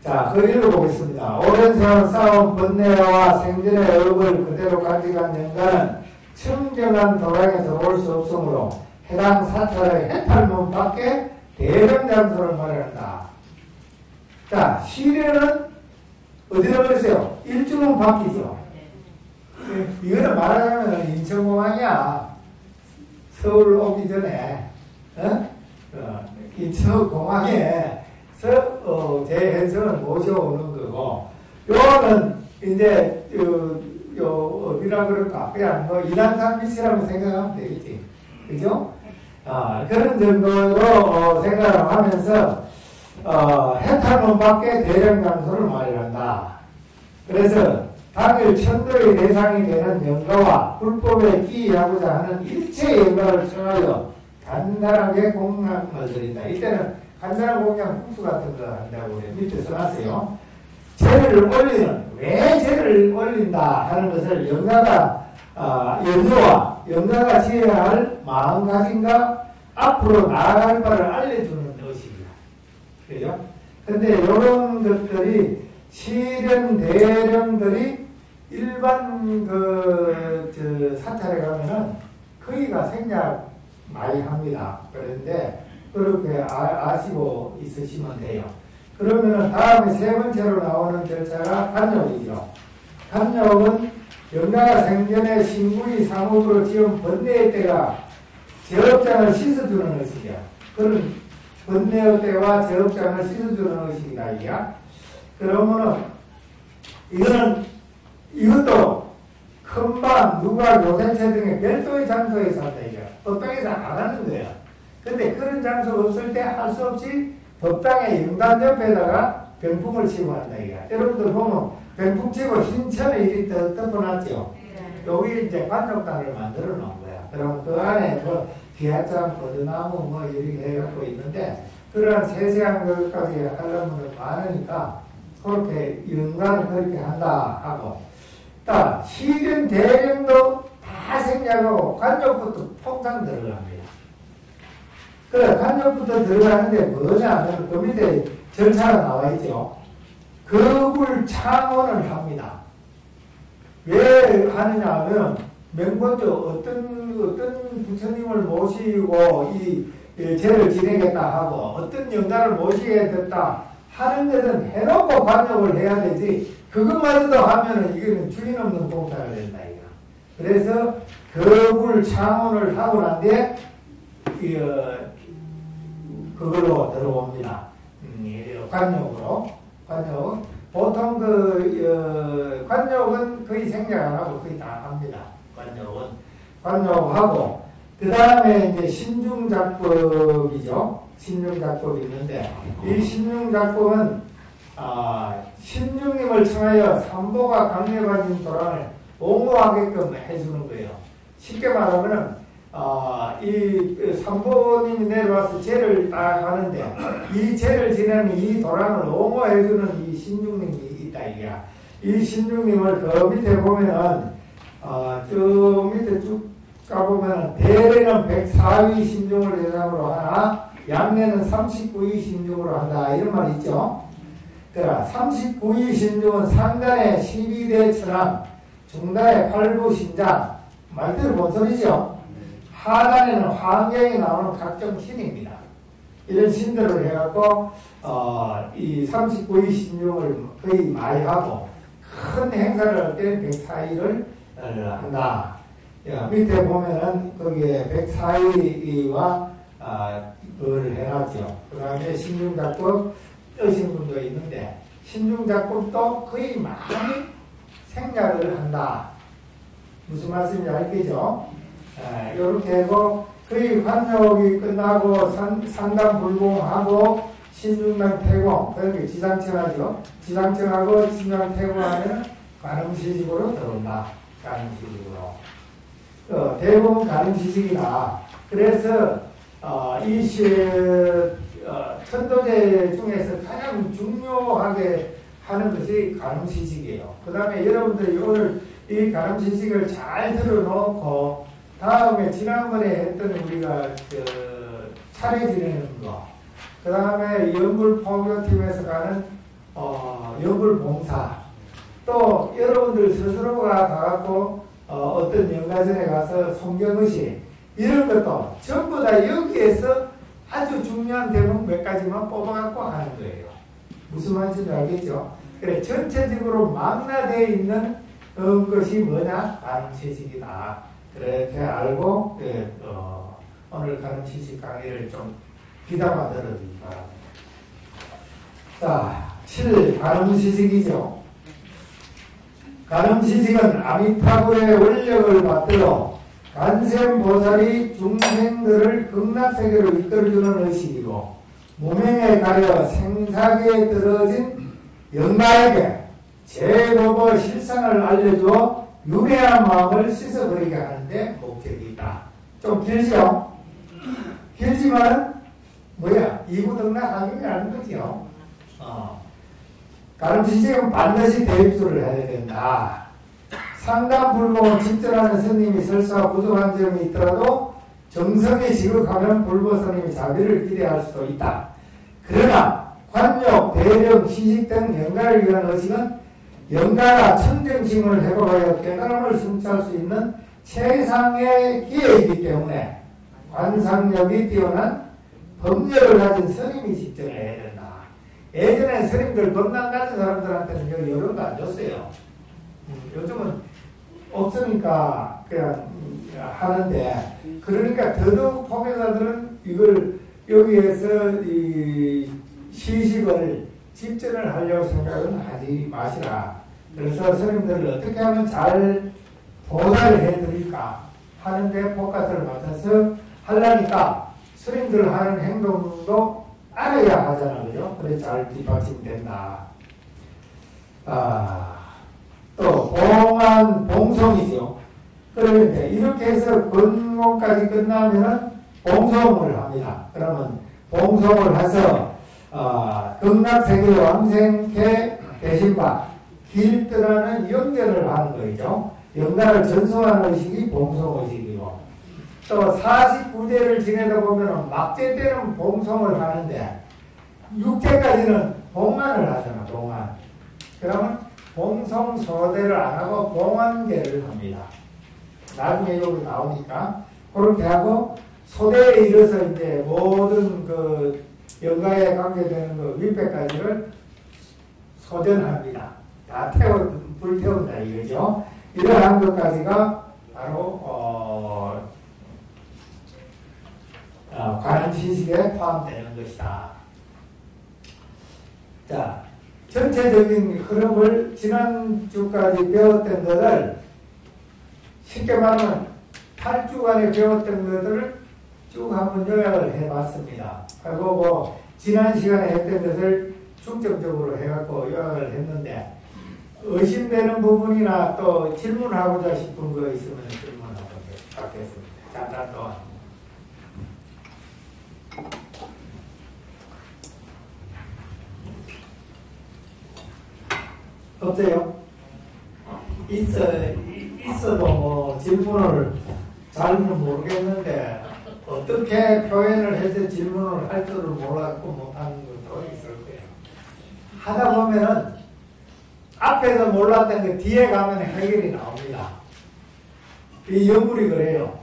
자, 그 읽어보겠습니다. 오랜 세월 쌓아온 번뇌와 생전의 업을 그대로 간직한 연가는 청정한 도량에 들어올 수 없으므로 해당 사찰의 해탈문 밖에 대령 장소를 마련한다. 자, 시례는 어디로 그랬어요? 일주문 밖이죠. 이거는 말하자면 인천공항이야. 서울 오기 전에, 인천공항에서 재현성을 모셔오는 거고, 요거는 이제, 어디라 그럴까? 그냥 인왕산 밑이라고 생각하면 되겠지. 그죠? 그런 정도로 생각을 하면서 해탈문 밖에 대령 장소를 마련한다. 그래서 당일 천도의 대상이 되는 연가와 불법에 끼하고자 하는 일체 연가를 청하여 간단하게 공양을 드린다. 이때는 간단한 공양 국수 같은 거 한다고 밑에 써놨어요. 왜 죄를 올린다 하는 것을 연가가 지어야 할 마음가짐과 앞으로 나아갈 바를 알려주는 의식이다. 그죠? 근데 이런 것들이 시령, 대령들이 일반 사찰에 가면은 거기가 생략 많이 합니다. 그런데 그렇게 아시고 있으시면 돼요. 그러면은 다음에 세 번째로 나오는 절차가 간욕이죠. 간욕은 연가가 생전에 신구이 상업으로 지은 번뇌의 때가 제업장을 씻어주는 의식이야. 그런 번뇌의 때와 제업장을 씻어주는 의식이다, 이게야. 그러면은, 이것도 큰방, 누가, 요새체 등의 별도의 장소에서 한다, 이게. 법당에서 안 하는 거야. 근데 그런 장소가 없을 때 할 수 없이 법당의 영단 옆에다가 병풍을 치고 한다, 이게. 여러분들 보면 병풍 치고 흰 천에 이리 덮어놨죠. 여기 이제 관록단을 만들어 놓은 거야. 그럼 그 안에 기아장, 버드나무 이렇게 해갖고 있는데, 그러한 세세한 것까지 하려면 많으니까, 그렇게 연관을 그렇게 한다 하고, 시령, 대령도 다 생략하고, 관욕부터 통상 들어갑니다. 그래, 관욕부터 들어가는데 뭐냐면, 그 밑에 절차가 나와 있죠. 거불 창원을 합니다. 왜 하느냐 하면, 명번조 어떤 부처님을 모시고 이 제를 지내겠다 하고, 어떤 영단을 모시겠다 하는 것은 해놓고 관욕을 해야 되지, 그것마저도 하면은 이거는 주인 없는 봉사가 된다, 이거. 그래서 거불 창원을 하고 난 뒤에, 그걸로 들어옵니다. 관욕으로. 관욕. 보통 관욕은 거의 생략 안 하고 거의 다 합니다. 관욕은. 관욕하고, 그 다음에 이제 신중작법이죠. 신중작법이 있는데, 이 신중작법은, 신중님을 청하여 삼보가 강력한 도량을 옹호하게끔 해주는 거예요. 쉽게 말하면은, 이 삼보님이 내려와서 제를 딱 하는데, 이 제를 지내는 이 도량을 옹호해주는 이 신중님이 있다, 이게. 이 신중님을 그 밑에 보면은, 저 밑에 쭉 가보면은, 대례는 104위 신중을 대상으로 하나, 양례는 39위 신중으로 한다, 이런 말이 있죠. 그러니까 39위 신중은 상단에 12대 천왕, 중단에 8부 신장, 말대로 뭔 소리죠? 하단에는 환경이 나오는 각종 신입니다. 이런 신들을 해갖고 이 39의 신용을 거의 많이 하고 큰 행사를 할 때 백사의를 한다. 밑에 보면은 거기에 백사의와 그걸 해놨죠. 그 다음에 신중작법 뜨신 분도 있는데 신중작법도 거의 많이 생략을 한다. 무슨 말씀인지 알겠죠? 이렇게 하고 거의 관욕이 끝나고 상담불공하고 신중당 퇴공, 그렇게 지상청하죠. 지상청하고 신중당 퇴공하면 가늠시식으로 들어온다. 가늠시식으로. 대부분 가늠시식이다. 그래서 이 천도제 중에서 가장 중요하게 하는 것이 가늠시식이에요. 그 다음에 여러분들이 오늘 이 가늠시식을 잘 들어놓고 다음에 지난번에 했던 우리가 차례 지내는 거, 그 다음에 연불포교팀에서 가는 연불봉사, 또 여러분들 스스로가 가갖고 어떤 연가전에 가서 성경의식 이런 것도 전부 다 여기에서 아주 중요한 대목 몇 가지만 뽑아갖고 하는 거예요. 무슨 말인지 알겠죠? 그래, 전체적으로 망라되어 있는 것이 뭐냐? 가늠시식이다. 그렇게 알고 오늘 가늠시식 강의를 좀 귀담아 들어주기 바랍니다. 자, 7. 가늠시식이죠. 가늠시식은 아미타불의 원력을 받들어 간센보살이 중생들을 극락세계로 이끌어주는 의식이고 무명에 가려 생사계에 떨어진 영가에게 제법의 실상을 알려주어 유배한 마음을 씻어버리게 하는데 목적이 있다. 좀 길죠? 길지만 뭐야? 이구등락하기라는 거죠. 가름시식은 반드시 대입수를 해야 된다. 상담불법을 집전하는 스님이 설사 부족한 점이 있더라도 정성이 지극하면 불법 스님이 자비를 기대할 수도 있다. 그러나 관욕, 대령, 시식 등 영가를 위한 의식은 영가나 청정심을 회복하여 깨달음을 성취할 수 있는 최상의 기회이기 때문에 관상력이 뛰어난 법력을 가진 스님이 집전을 해야 된다. 예전에 스님들 법당 가진 사람들한테는 여러 거 안 줬어요. 요즘은 없으니까 그냥 하는데, 그러니까 더더욱 포교사들은 이걸 여기에서 이 시식을 집전을 하려고 생각은 하지 마시라. 그래서 스님들을 어떻게 하면 잘 보살을 해드릴까 하는데 포커스를 맞춰서 하려니까 스님들 하는 행동도 알아야 하잖아, 그죠? 그래 잘 뒷받침된다. 또 봉안 봉송이죠. 그러니까 이렇게 해서 건공까지 끝나면은 봉송을 합니다. 그러면 봉송을 해서 극락세계 왕생케 되신 바 길드라는 연결을 하는 거죠. 영가를 전송하는 의식이 봉송의식이고, 또 49제를 지내다 보면 막제 때는 봉송을 하는데 6제까지는 봉안을 하잖아. 봉안. 그러면 봉송소대를 안 하고 봉안계를 합니다. 나중에 여기 나오니까 그렇게 하고 소대에 이르러서 이제 모든 그 영가에 관계되는 그 윗배까지를 소전합니다. 다 불태운다 이거죠. 이러한 것까지가 바로 관음시식에 포함되는 것이다. 자, 전체적인 흐름을 지난주까지 배웠던 것을 쉽게 말하면 8주간에 배웠던 것들을 쭉 한번 요약을 해봤습니다. 그리고 뭐 지난 시간에 했던 것을 중점적으로 해갖고 요약을 했는데, 의심되는 부분이나 또 질문하고자 싶은 거 있으면 질문하도록 하겠습니다. 잠깐 동안. 없어요? 있어도 뭐 질문을 잘은 모르겠는데 어떻게 표현을 해서 질문을 할 줄을 몰랐고 못하는 것도 있을 거예요. 하다 보면은 앞에서 몰랐던 게 뒤에 가면 해결이 나옵니다. 이 연불이 그래요.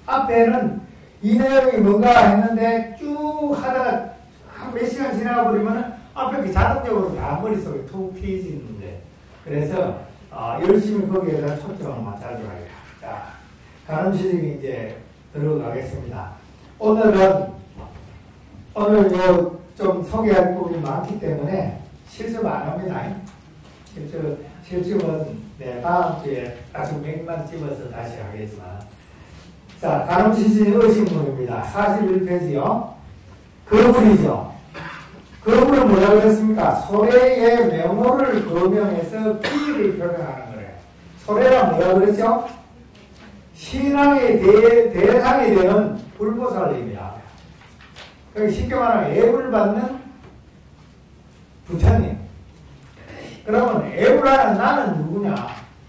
앞에는 이 내용이 뭔가 했는데 쭉 하다가 한 몇 시간 지나가 버리면 앞에 그 자동적으로 다 머릿속에 툭 트이지는데 그래서 열심히 거기에다 초점을 맞춰줘야 돼요. 자, 가늠시중이 이제 들어가겠습니다. 오늘 좀 소개할 부분이 많기 때문에 실습 안 합니다. 실습은 다음 주에 아주 맥만 집어서 다시 하겠지만. 자, 가늠시중 의식문입니다. 41페이지요. 거불이죠. 거불은 뭐라 그랬습니까? 소래의 명호를 거명해서 비를 표명하는 거래요. 소래란 뭐라 그랬죠? 신앙의 대상이 되는 불보살님이야. 그러니까 쉽게 말하면 애불 받는 부처님. 그러면 애불하는 나는 누구냐?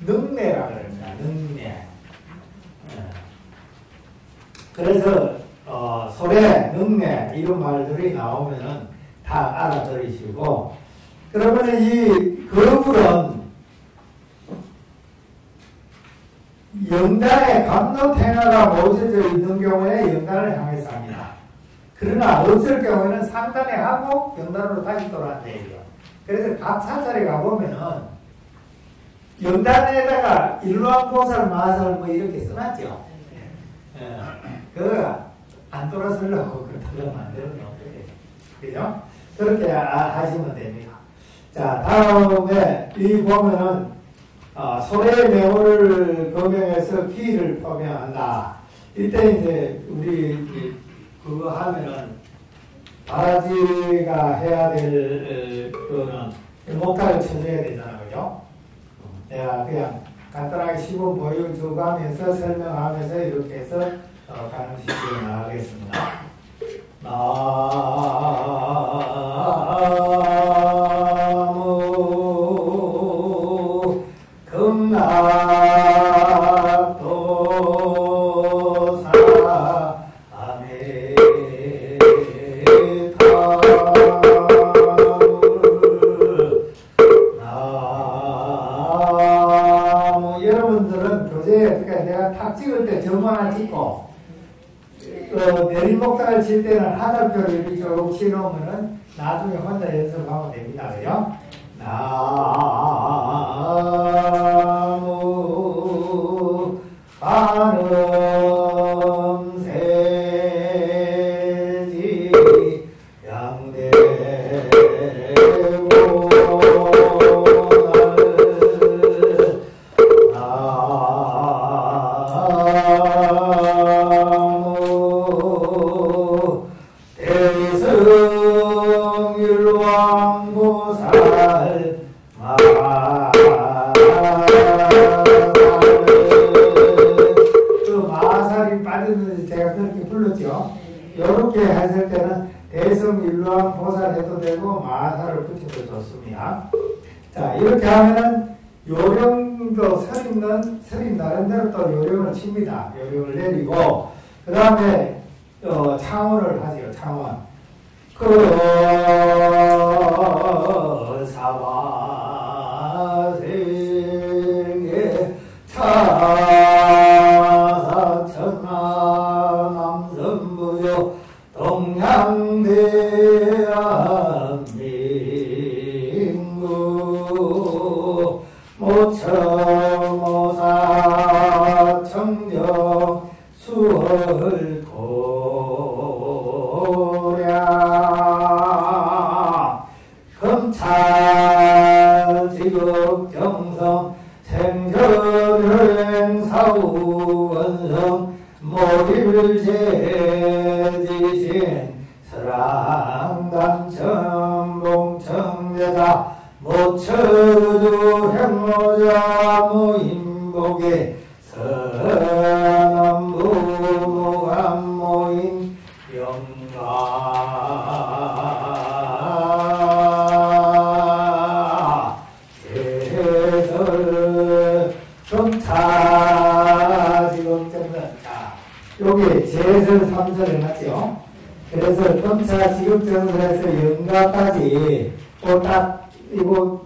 능내라 그럽니다. 능내. 그래서 소래, 능내 이런 말들이 나오면은 다 알아들으시고 그러면 이 거불은 영단에 감노탱화가 모셔져 있는 경우에 영단을 향해서 합니다. 그러나 없을 경우에는 상단에 하고 영단으로 다시 돌아간다 이거예요. 그래서 각 사찰에 가보면은 영단에다가 일로암보살, 마살 뭐 이렇게 써놨죠. 그거 안 돌아서려고 그렇게 만들어놓은 거예요. 그죠? 그렇게 하시면 됩니다. 자, 다음에 이 보면은 소래의 명호를 거명해서 기를 표명한다. 이때 이제 우리 그거 하면은 바라지가 해야 될 거는 목타를 쳐줘야 되잖아, 그죠? 내가 그냥 간단하게 시범 보여줘가면서 설명하면서 이렇게 해서 가늠시중에 나가겠습니다. 나무 금락도사 나무 여러분들은 교재에 내가 탁 찍을 때 점 하나 찍고 내림목타를 칠 때는 하살표를 이렇게 조금 치놓으면은 나중에 혼자 연습하면 됩니다. 그죠? 나무 가늠세지 양대고 이렇게 했을 때는 대성일로암 보살 해도 되고 마사를 붙여도 좋습니다. 자, 이렇게 하면은 요령도 서림 나름대로 또 요령을 칩니다. 요령을 내리고 그 다음에 창원을 하죠. 창원. 사와생의 동양대한민국 모처모사 청정 수월도량 검찰지극경성 생전행사우원성 모일제지신 서랑단천봉청대자 모처주 행로자 모인복에 선엄부무감모인 영가 제설 검차지극정선 여기 제설 3설 해놨죠. 그래서 검차지극정선에서 영가까지 또 딱 이거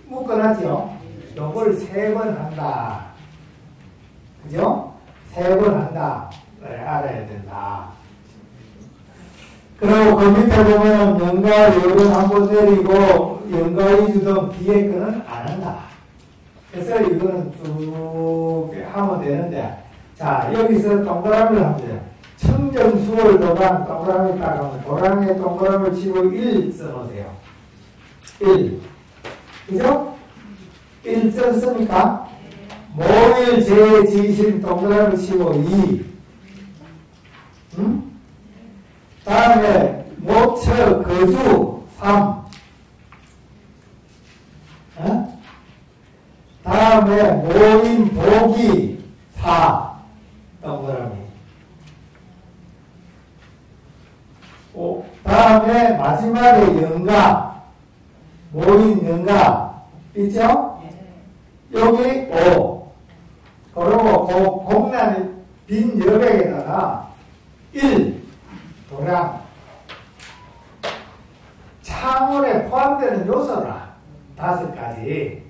묶어놨죠. 요걸 3번 한다. 그죠? 3번 한다. 알아야 된다. 그리고 그 밑에 보면 연가, 요런 한번 내리고 연가 위주 등 뒤에 거는 안 한다. 그래서 이거는 쭉 하면 되는데, 자, 여기서 동그라미를 하면 돼요. 청정, 수월, 도랑, 동그라미 딱 하면 도랑에 동그라미를 치고 1 써놓으세요. 1. 그죠? 1 썼으니까, 모일, 제, 지심, 동그라미 치고 2. 응? 다음에, 모처, 거주, 3. 어? 다음에, 모임, 보기, 4. 동그라미. 다음에, 마지막에 연가. 모임, 연가. 있죠? 여기 5. 그리고 공란이 빈 여백에다가 1. 도량. 창원에 포함되는 요소라. 5가지.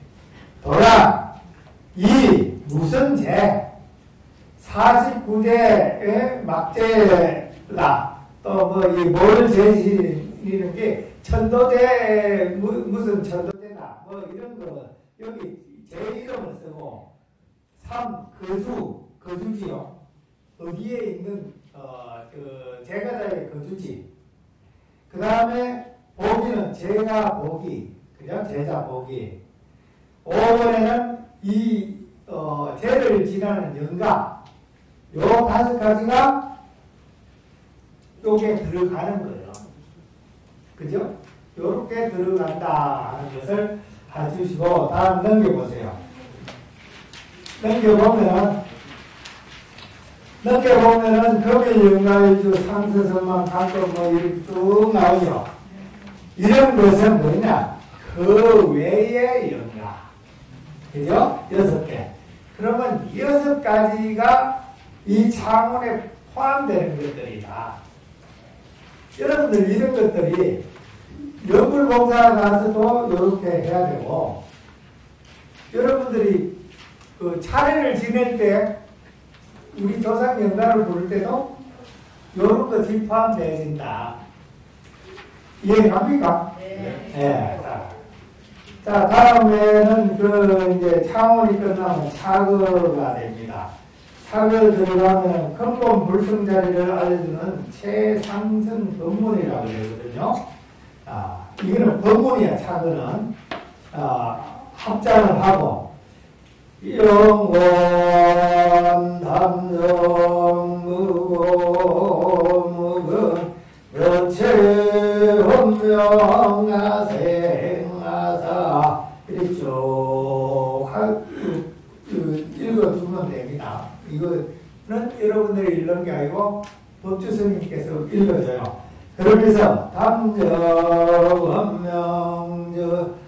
도량. 2. 무선제. 49제의 막제다. 또 뭐 이 뭘 제시하는 게 천도제 무슨 천도제다. 뭐 이런 거 여기 제 이름을 쓰고 3. 거주지요. 어디에 있는 그 제가자의 거주지. 그 다음에 보기는 제가 보기, 그죠? 제자 보기. 5번에는 이 제를 지나는 연가. 요 5가지가 요게 들어가는 거예요. 그죠? 요렇게 들어간다 하는 것을 해주시고, 다음 넘겨보세요. 넘겨보면은 금일 연가일주 상서선만 가끔 뭐 이렇게 쭉 나오죠. 이런 것은 뭐냐? 그 외의 연가. 그죠? 6개. 그러면 6가지가 이 창원에 포함되는 것들이다. 여러분들 이런 것들이 연불봉사 가서도 이렇게 해야 되고, 여러분들이 그 차례를 지낼 때 우리 조상 연가를 부를 때도 이런 것이 포함되어진다. 이해갑니까? 네. 네. 자, 다음에는 그 이제 창원이 끝나면 차거가 됩니다. 차거 들어가면 근본 불성 자리를 알려주는 최상승 법문이라고 그러거든요. 이거는 법문이야, 차거는. 합장을 하고, 영원 담정 무고 여체 혼명아 생아사 이렇게 쭉 읽어주면 됩니다. 이거는 여러분들이 읽는 게 아니고 법주스님께서 읽어줘요. 그러면서 담정 원명저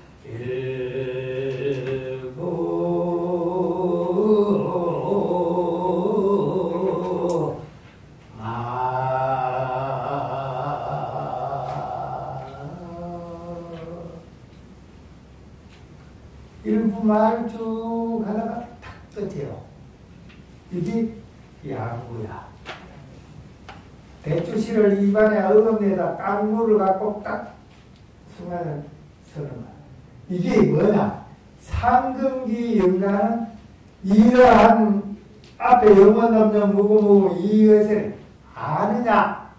일부 말을 쭉 하다가 탁 끝이에요. 이게 양구야. 대추실을 입안에 어금니에다 깡물을 갖고 딱 순간을 서는 거야. 이게 뭐냐? 상금기 연가는 이러한 앞에 영원남녀 무고무고 이것을 아느냐?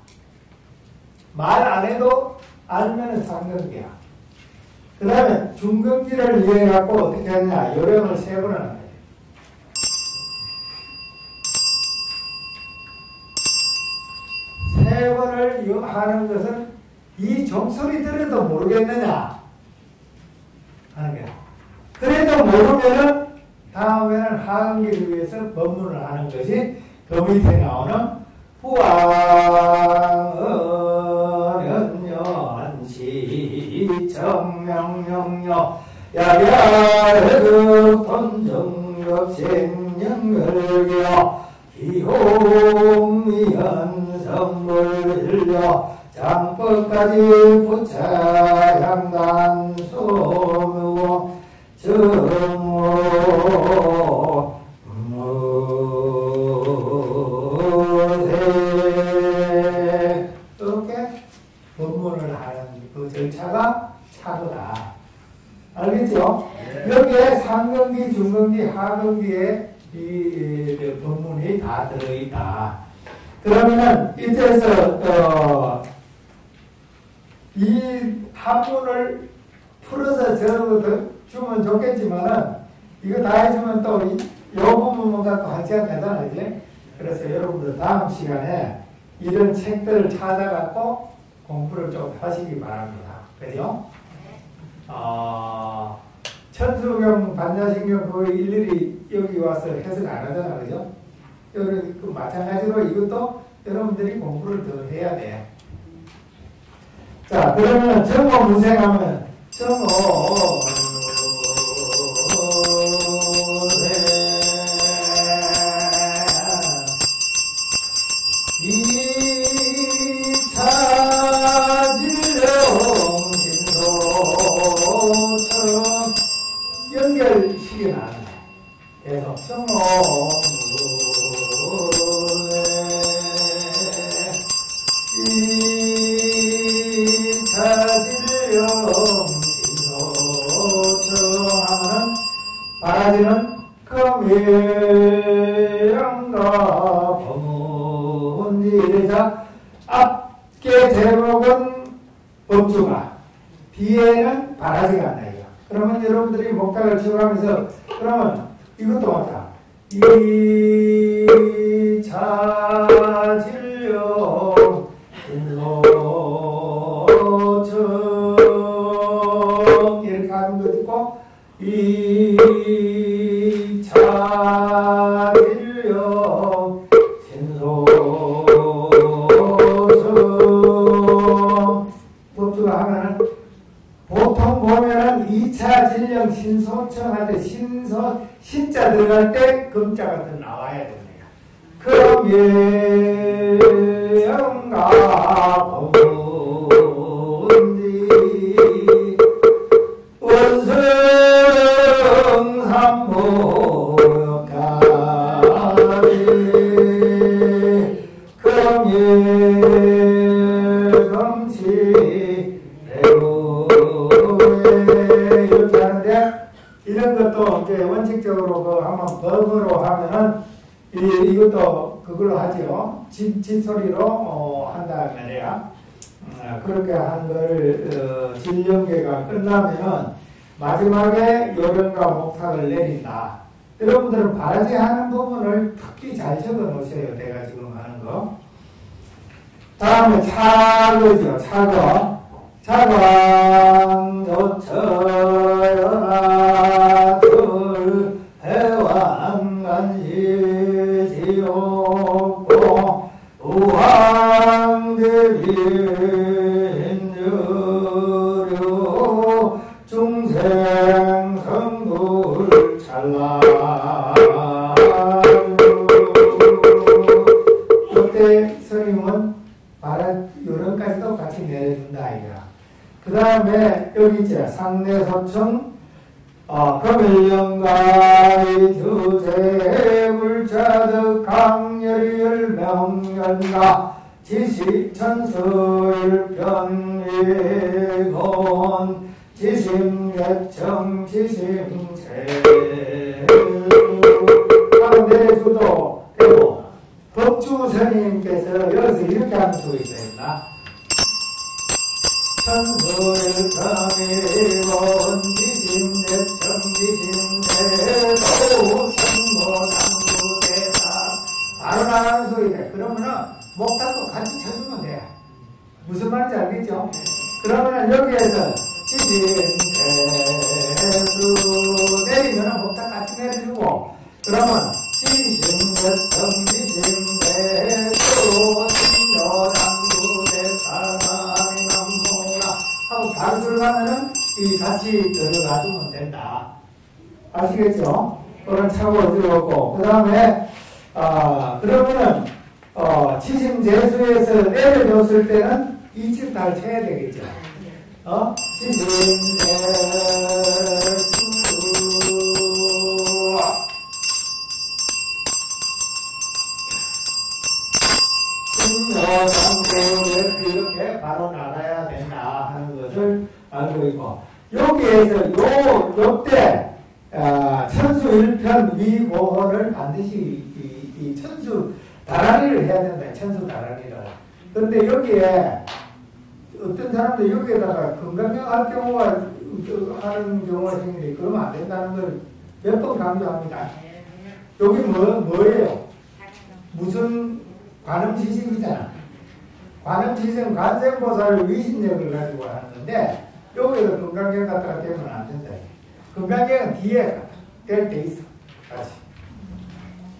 말 안 해도 알면 상금기야. 그 다음에 중금기를 이해해갖고 어떻게 하느냐? 요령을 3번을 하는 거예요. 세 번을 하는 것은 이 종소리 들어도 모르겠느냐 하는 거야. 그래도 모르면은 다음에는 하은기를 위해서 법문을 하는 것이 그 밑에 나오는 후왕은연연시 정명명여 야야르 돈정급생명을겨 기홍미연 선물들려 장법까지 부차양단 소묘 정오 하급기에 이 법문이 다 들어있다. 그러면은 이때서 이 한문을 풀어서 주면 좋겠지만은 이거 다 해주면 또 이 부분보다 또 한 시간 되잖아요. 그래서 여러분들 다음 시간에 이런 책들을 찾아갖고 공부를 좀 하시기 바랍니다. 그죠? 천수경, 반야신경 그거 일일이 여기 와서 해석 안 하잖아. 그죠? 그 마찬가지로 이것도 여러분들이 공부를 더 해야 돼. 자, 그러면 정오 무생하면 정오 연결식이 나네. 그래서 바라지는 금일영가 법문이자 앞에 제목은 법주가 뒤에는 바라지가 안 나요. 그러면 여러분들이 목탁을 치고하면서 그러면 이것도 맞다. 이차진령 인소청 이렇게 하는 거 있고 이차진령 신소청 법주가 하면은 보통 보면은 2차 진령 신소청한테 신자 들어갈 때 금자가 더 나와야 됩니다. 그럼 예영가 법문지 원성삼보역가지 그럼 예금치 이렇게 하는데 이런 것도 이제 원칙적으로 그 한번 법으로 하면은 이것도 그걸로 하죠. 진소리로 한다 말이야. 그렇게 한 걸 진령계가 끝나면은 마지막에 요령과 목탁을 내린다. 여러분들은 바라지 하는 부분을 특히 잘 적어 놓으세요. 내가 지금 하는 거. 다음에 차거죠. 차거. 차관 요처연아 둘 해왕간시지옥고 우왕대빈유류 중생성불 찰나 이때 스님은 요런까지도 같이 내려준다 아이가. 그 다음에 여기 있죠. 상내소청 금일영가의 주제 불자득 강렬일 명연가 지시천수일변위곤 지심예청 지심제 하고 내주도 되고 법주 스님께서 여기서 이렇게 하는 수가 있었나? 천수일kam이원 지심예청지심대도 선고당구대사 바로 나가는 소리다. 그러면은 목탁도 같이 쳐주면 돼. 무슨 말인지 알겠죠? 그러면은 여기에서 지심대수 내리면은 목탁 같이 내려주고 그러면 지심예청지심대도 선고당구대사 하고 바로 들어가면은 이 같이 들어가주면 된다. 아시겠죠? 그런 차고 들어오고 그 다음에 그러면은 지심재수에서 내려줬을 때는 이집 잘 쳐야 되겠죠. 지심재수 이렇게 바로 나가야 된다 하는 것을 알고 있고 여기에서 요때 천수 1편 위고호를 반드시 이 천수 다라리를 해야 된다. 천수 다라리를. 근데 여기에 어떤 사람들 여기에다가 건강경 할 경우가 하는 경우가 생기는데 그러면 안 된다는 걸 몇 번 강조합니다. 여기 뭐예요? 무슨 관음지식이잖아. 관음지식은 관세음보살의 위신력을 가지고 하는 건데 여기에서 건강경 갖다가 되면 안 된다. 건강경은 뒤에 될 때 있어. 같이.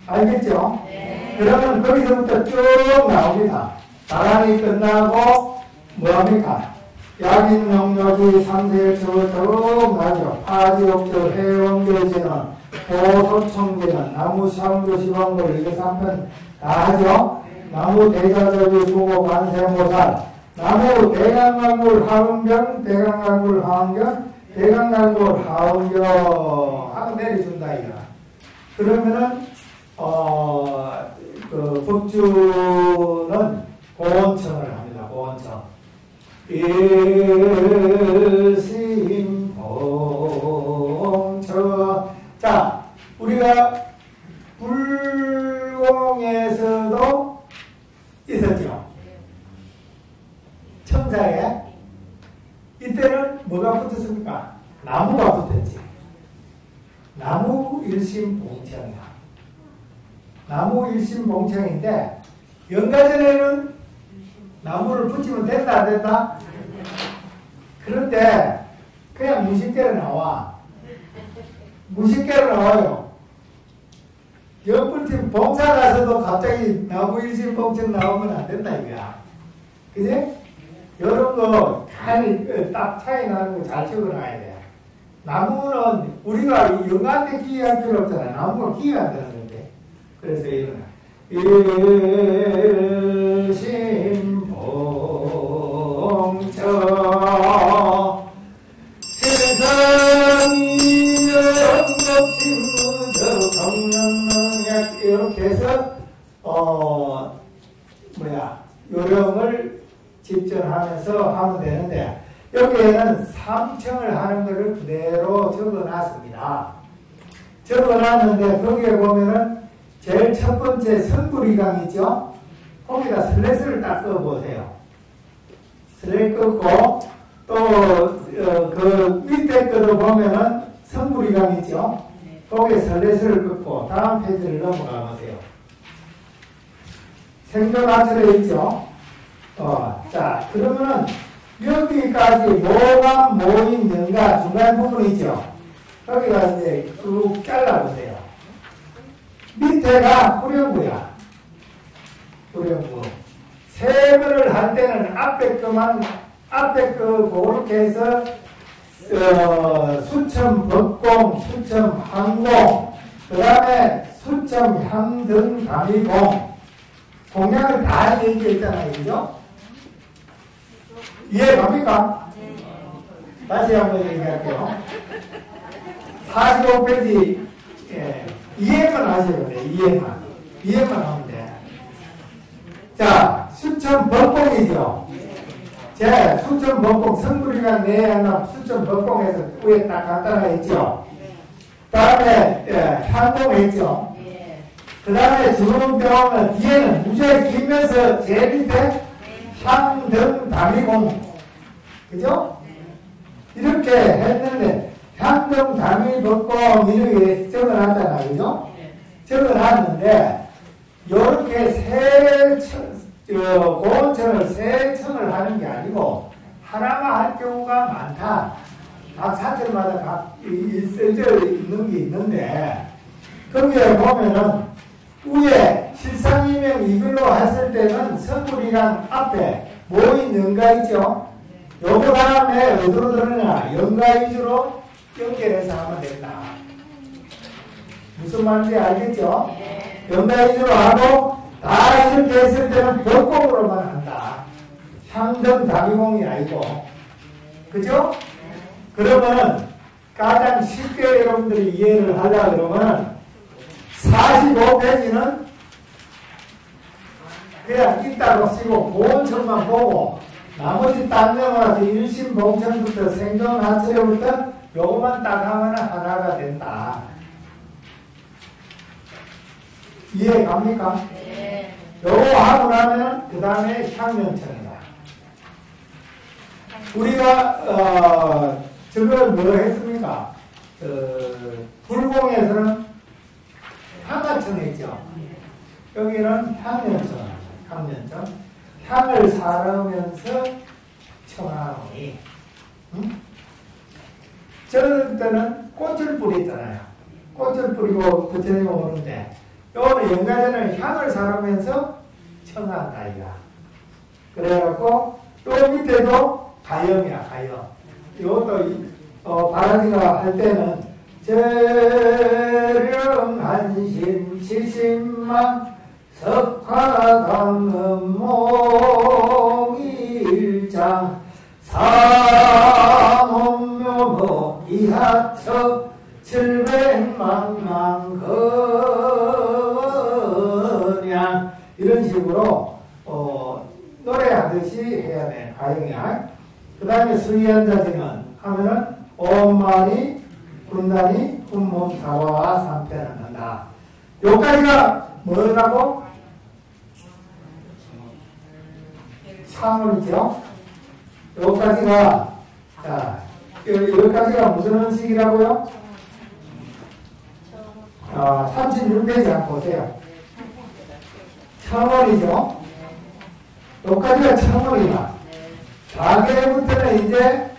알겠죠? 네. 그러면 거기서부터 쭉 나옵니다. 다란이 끝나고 뭐합니까? 약인 영역이 상세일처로 쭉 나죠. 파지옥조, 해원교제는, 보소청제는, 나무 샤운조 시방골, 이게 3편 다 하죠? 나무 대자절기 수고 관세모살, 나무 대강강골 하은경, 대강강골 하은경, 대강강골 하은경 하고 내려준다, 이거. 그러면은, 법주는 고원청을 합니다, 고원청. 일심봉처. 자, 우리가 불공에서도 있었죠. 청사에 이때는 뭐가 붙었습니까? 나무가 붙었지. 나무 일심봉청이야. 나무 일심봉청인데 연가전에는 나무를 붙이면 된다 안 된다? 그런데 그냥 무식대로 나와. 무식대로 나와요. 연불팀 봉사 가서도 갑자기 나무 일심봉청 나오면 안 된다 이거야. 그지? 이런 거 딱 차이 나는 거 잘 적어놔야 돼. 나무는 우리가 연가한테 기회할 필요 없잖아. 나무가 기회한다는 건데. 그래서 이거는 일심봉처 세상이 영겁심무저 정명명약 이렇게 해서 요령을 집전하면서 하면 되는데 여기에는 3청을 하는 것을 그대로 적어놨습니다. 적어놨는데 거기에 보면은 제일 첫 번째 선구리강 있죠? 거기다 슬랫을 딱 써보세요. 슬랫 끄고 또 그 밑에 거도 보면은 선구리강 있죠? 거기에 슬랫을 끄고 다음 페이지를 넘어가 보세요. 생존하철에 있죠? 자, 그러면은 여기까지 뭐가 모인 연가 중간 부분 있죠? 거기가 이제 쭉 잘라보세요. 밑에가 후령구야. 후령구. 세 번을 할 때는 앞에 거 그렇게 해서 수첨 법공, 수첨 항공, 그 다음에 수첨 향등 가미공. 공약을 다 얘기했잖아요. 그죠? 이해 갑니까? 다시 한번 얘기할게요. 45페이지, 이해만 하셔야 돼, 이해만 하면 돼. 자, 수천 법공이죠. 제 수천 법공, 성불이가 내야 수천 법공에서 위에 딱 갖다 놨죠. 다음에, 향공했죠. 그 다음에 지금 배우면 뒤에는 무죄 길면서 제일 밑에 향등 다미공. 그죠? 이렇게 했는데, 향등 다미 법공 이렇게 적어놨잖아. 그죠? 적어놨는데, 요렇게 고원청을 세 청을 하는 게 아니고, 하나만 할 경우가 많다. 각 사철마다 각 써져 있는 게 있는데, 거기에 보면은, 위에 실상이명 이글로 했을 때는 선불이랑 앞에 모인 연가 있죠? 요거 다음에 어디로 들어가냐? 연가 위주로 연결해서 하면 된다. 무슨 말인지 알겠죠? 연가 위주로 하고 다 이렇게 했을 때는 벽공으로만 한다. 향등 다미공이 아니고. 그죠? 그러면은 가장 쉽게 여러분들이 이해를 하려고 그러면은 45페이지는 그냥 있다고 쓰고 보온청만 보고 나머지 딴 내용은 일심봉청부터 생존하철에부터 요것만 딱 하면 하나가 된다. 이해 갑니까? 네. 요거 하고 나면 그 다음에 향연천이다. 우리가 저걸 뭐 했습니까? 불공에서는 향화천 했죠. 여기는 향연천. 향을 사르면서 청하노니. 저럴 때는 꽃을 뿌리잖아요. 꽃을 뿌리고 부처님 오는데 요거는 연가제는 향을 사르면서 청한다 이가. 그래갖고 요 밑에도 가염이야 가염. 이것도 바라지가 할 때는 저령한신 70만 석화강음몽일장 사문묘모 이하처 700만만 거냥 이런 식으로 노래하듯이 해야 돼. 가영이야. 그 다음에 수의한자지는 하면은 온마니 군단이 훈몸 사화와 삼패는 한다. 여기까지가 뭐라고? 창을이죠. 여기까지가 자 여기까지가 무슨 음식이라고요? 36페이지 한번 보세요. 청월이죠. 여기까지가 청월이다. 4개부터는 이제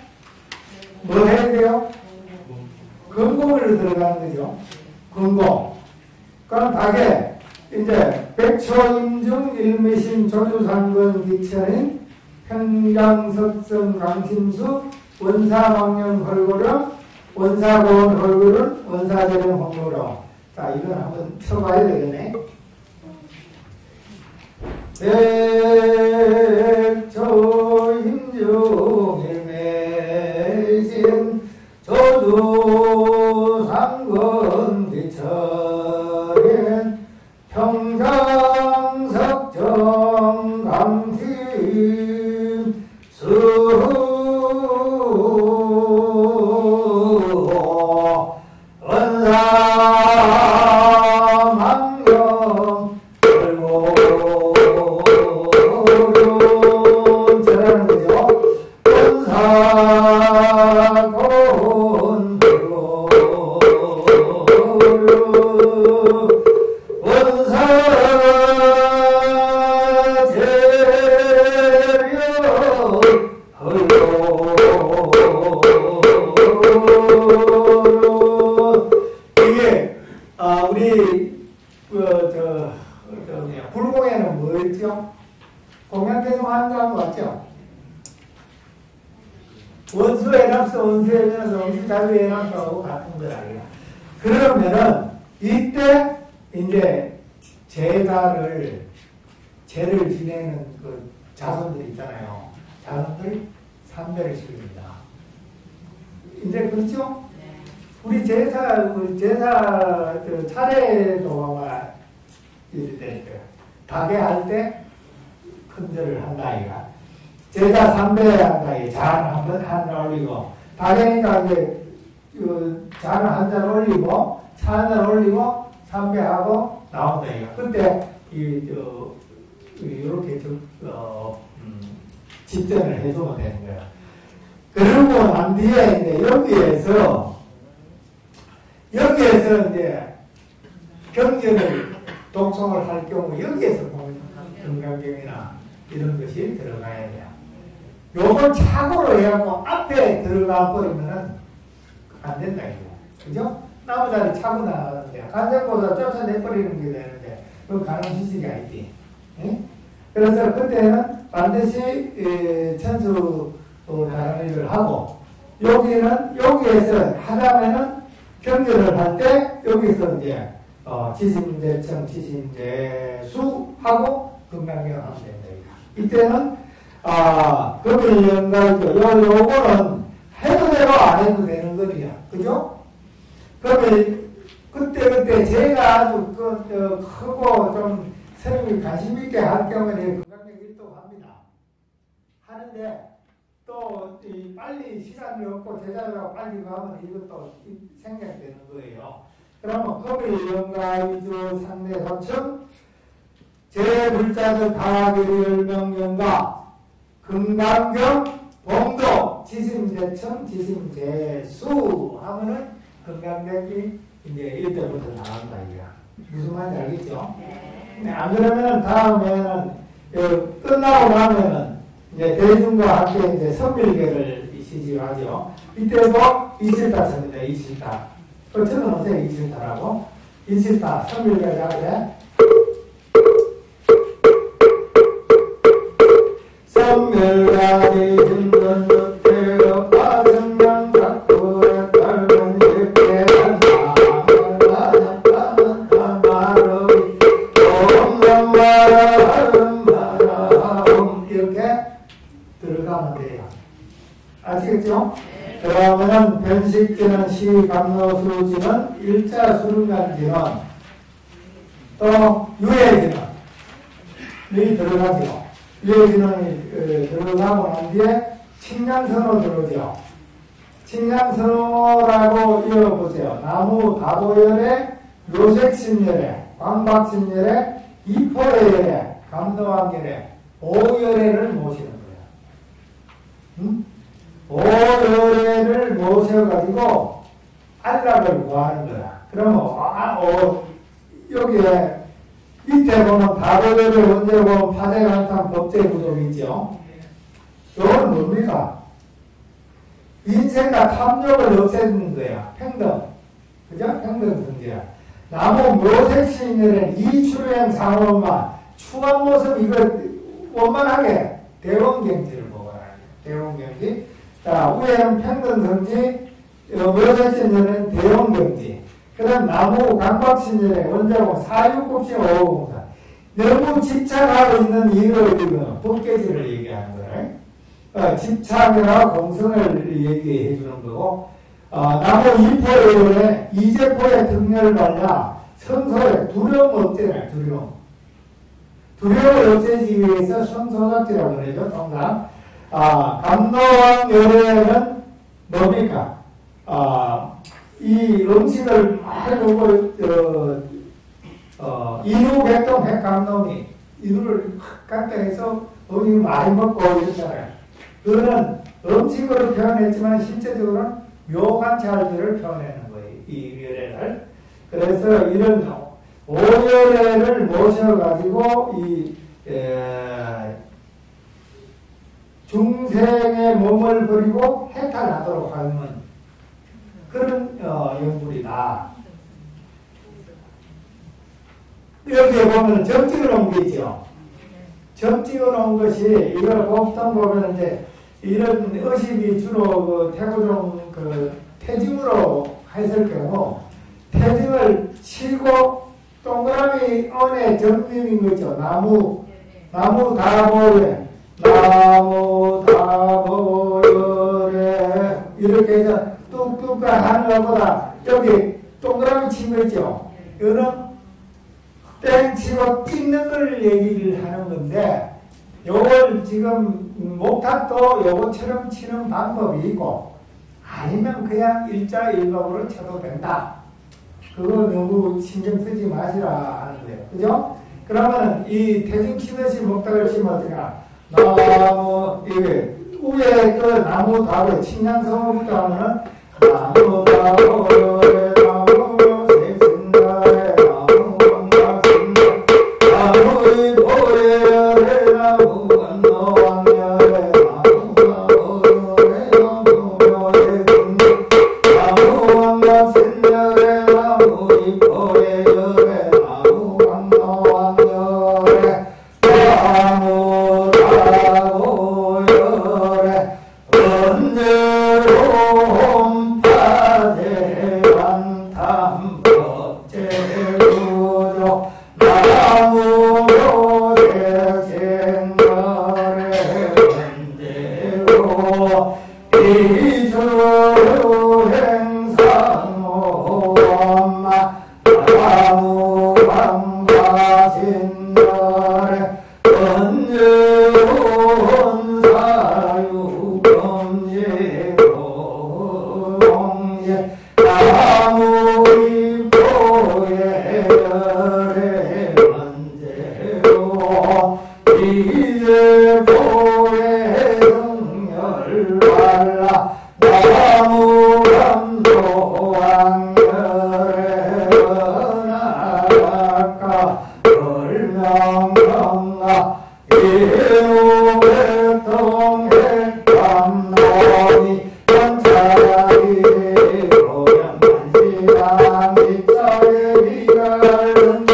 뭐 해야 돼요? 근공으로 들어가는 거죠. 근공. 그럼 다게 이제 백초임중 일미신 조주상권 기천인 평양석성 강심수 원사망령 헐고령 원사고원 헐고령 원사재령 홍로령. 자 이건 한번 쳐봐야 되겠네. 백초임중 일미신 조주상권 기천인 평장석정 강심 수 원사망령 결고령 저라는 거죠. 원사고원 이게 우리 불공에는 뭐였죠? 공양 계속 한다는 거 맞죠? 원수에 납서 원수에 납서 원수 자유에 납서하고 같은 거라. 그러면은 이때 이제 제를 지내는 그 자손들 있잖아요. 자손들 삼배를 시킵니다. 이제 그렇죠? 우리 제사 차례도 아마 이럴 때 가게 할 때 큰절을 한다 이가. 제사 3배 한다 이. 잔 한 올리고 다게니까 이제 잔을 한 잔 올리고 차 한 잔 올리고 3배 하고 나온다 이가. 그때 이렇게 집전을 해주면 되는 거야. 그러고 난 뒤에 이제 여기에서 이제 경전을 독송을 할 경우 여기에서 보면 금강경이나 이런 것이 들어가야 돼요. 요걸 착오로 해갖고 앞에 들어가 버리면은 안 된다 이거. 그죠? 나무자리 차고 나가는데 간장보다 쫓아내버리는 게 되는데 그건 가능시식이 아니지. 예? 그래서 그때는 반드시 천수 다람이를 하고 여기에서 하다면은 경전을 할 때 여기서 이제 지심제청 지심제수 하고 금강경 하면 된다. 이때는 금일연갈교 요거는 해도 되고 안 해도 되는 거리야. 그죠? 그러면 그때 제가 아주 크고 좀 스님이 관심 있게 할 경우에 금강경 일도 합니다. 하는데 또 빨리 시간이 없고 제자리가 빨리 가면 이것도 생략되는 거예요. 그러면 금일 영가이주 상례소청 제불자들 다계열명령가 금강경 봉도 지심제청 지심제수 하면은 금강경이 이제 이때부터 나간다 이거야. 무슨 말인지 알겠죠? 네. 안 그러면 다음에는 끝나고 나면은 이제 대중과 함께 이제 선밀계를 시집하죠. 이때도 이실타 씁니다. 이실타. 저는 어제 이실타라고. 이실타 선밀계를 하게. 선밀가지 힘든 늑대로 빠승강 각부에 딸은 쉽게 한사을 가졌다는 단마름이 옴남마라름마라옴 이렇게 들어가면 돼요. 아시겠죠? 그러면은 변식지는 시감노수지는 일자수름간지는 또 유해지는 여기 들어가죠. 유해지는 들어가고 난 뒤에 칭량선호 들어오죠. 칭량선호라고 이어보세요. 나무 다도열에 묘색신열에 광박신열에 이포열에 감도왕열에 오열애를 모시는 거예요. 응? 오열애를 모셔가지고 안락을 구하는 거야. 그러면 여기에 밑에 보면 다도열을 언제 보면 파대강탕 법제구독 있죠. 이건 뭡니까? 인생과 탐욕을 없애는 거야. 평등. 그죠? 평등성지야. 나무 묘색신열은 이출행 상원만 추한 모습 이거 원만하게 대원경지를 보거라. 대원경지. 자, 위에는 평등성지, 묘색신열은 대원경지. 그 다음 나무 강박신열의 원자공 사육곱신 오공사. 너무 집착하고 있는 이거 법계지를 얘기하는 거예요. 집착이나 공성을 얘기해 주는 거고, 나무 이포의 이제포의 등렬 발라 성소의 두려움 없애네, 두려움. 두려움을 없애기 위해서 성소작지라고 그러죠, 통상. 감노왕 열애는 뭡니까? 이 음식을 많이 인후백동 핵감놈이 인후를 깎아내서 음식을 많이 먹고 이랬잖아요. 그거는 음식으로 표현했지만 실제적으로는 묘한 찰지를 표현하는 거예요. 이 열애를. 그래서 이런 오열애를 모셔가지고 중생의 몸을 버리고 해탈하도록 하는 그런 영불이다. 여기에 보면 점 찍어놓은 게 있죠. 점 찍어놓은 것이 이걸 보통 보면 이제 이런 의식이 주로 그 태고종 태증으로 했을 경우 태증을 치고 동그라미 안에 점님인 거죠. 나무 다보에 이렇게 해서 뚝뚝한 하늘보다 여기 동그라미 친 거 있죠. 이거는 땡 치고 찍는 걸 얘기를 하는 건데 요걸 지금 목탁도 요것처럼 치는 방법이 있고 아니면 그냥 일자일법으로 쳐도 된다. 그거 너무 신경 쓰지 마시라 하는 거예요. 그죠? 그러면 이 태증 치듯이 목탁을 치면 어떡하나? 나무 이게 위에 그 나무 다루에 칭양성어부터 하면은 나무 다루에 나무 색신다에 나무 광각신다 나무 이보에 나무 관노왕열에 나무 나무에 나무 묘에 나무 광각신열에 나무 이보에 열에 나무 관노왕열에 나무 다보열에 언제로 파대한 이제 보의 등열 발라 나무감도 왕열에 나라까 얼명경아 예우의 동해 감노이 원차리 로양만시랑 이자의 비갈은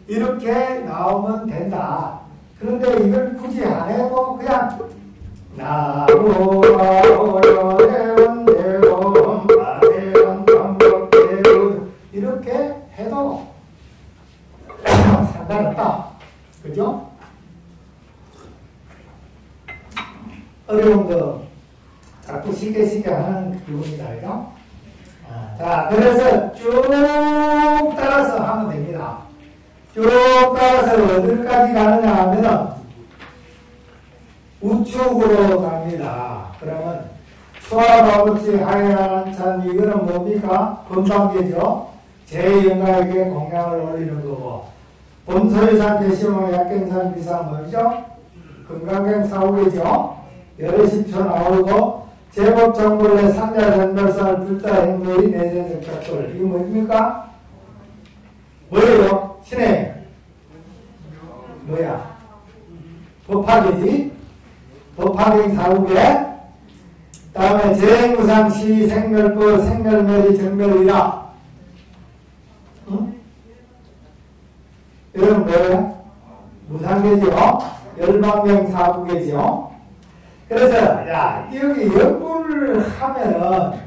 이렇게 나오면 된다. 그런데 이걸 굳이 안 해도 그냥 나무가 오려대원 대원 마대원 감격대원 이렇게 해도 상관없다. 그죠? 어려운 거 자꾸 쉽게 하는 기분이다. 그죠? 자, 그래서 쭉 따라서 하면 됩니다. 쭉 따라서 어디까지 가느냐 하면 우측으로 갑니다. 그러면 수아바버치 하야라는 찬 이거는 뭡니까? 건방계죠. 제 영가에게 공양을 올리는 거고 본소유산 대시모 약견산 비상 뭐죠? 건강경 사후계죠. 열의 10초 나오고 제법 정벌의 상자 전멸살 불자 행거의 내재적 작돌 이거 뭡니까? 뭐예요? 신의 뭐야? 법학이지? 법학의 사후계 다음에 재무상시 생멸법 생멸멸이 정멸이라 응? 이건 뭐예요? 무상계지요? 열방명 사후계지요? 그래서 야 여기 연구를 하면은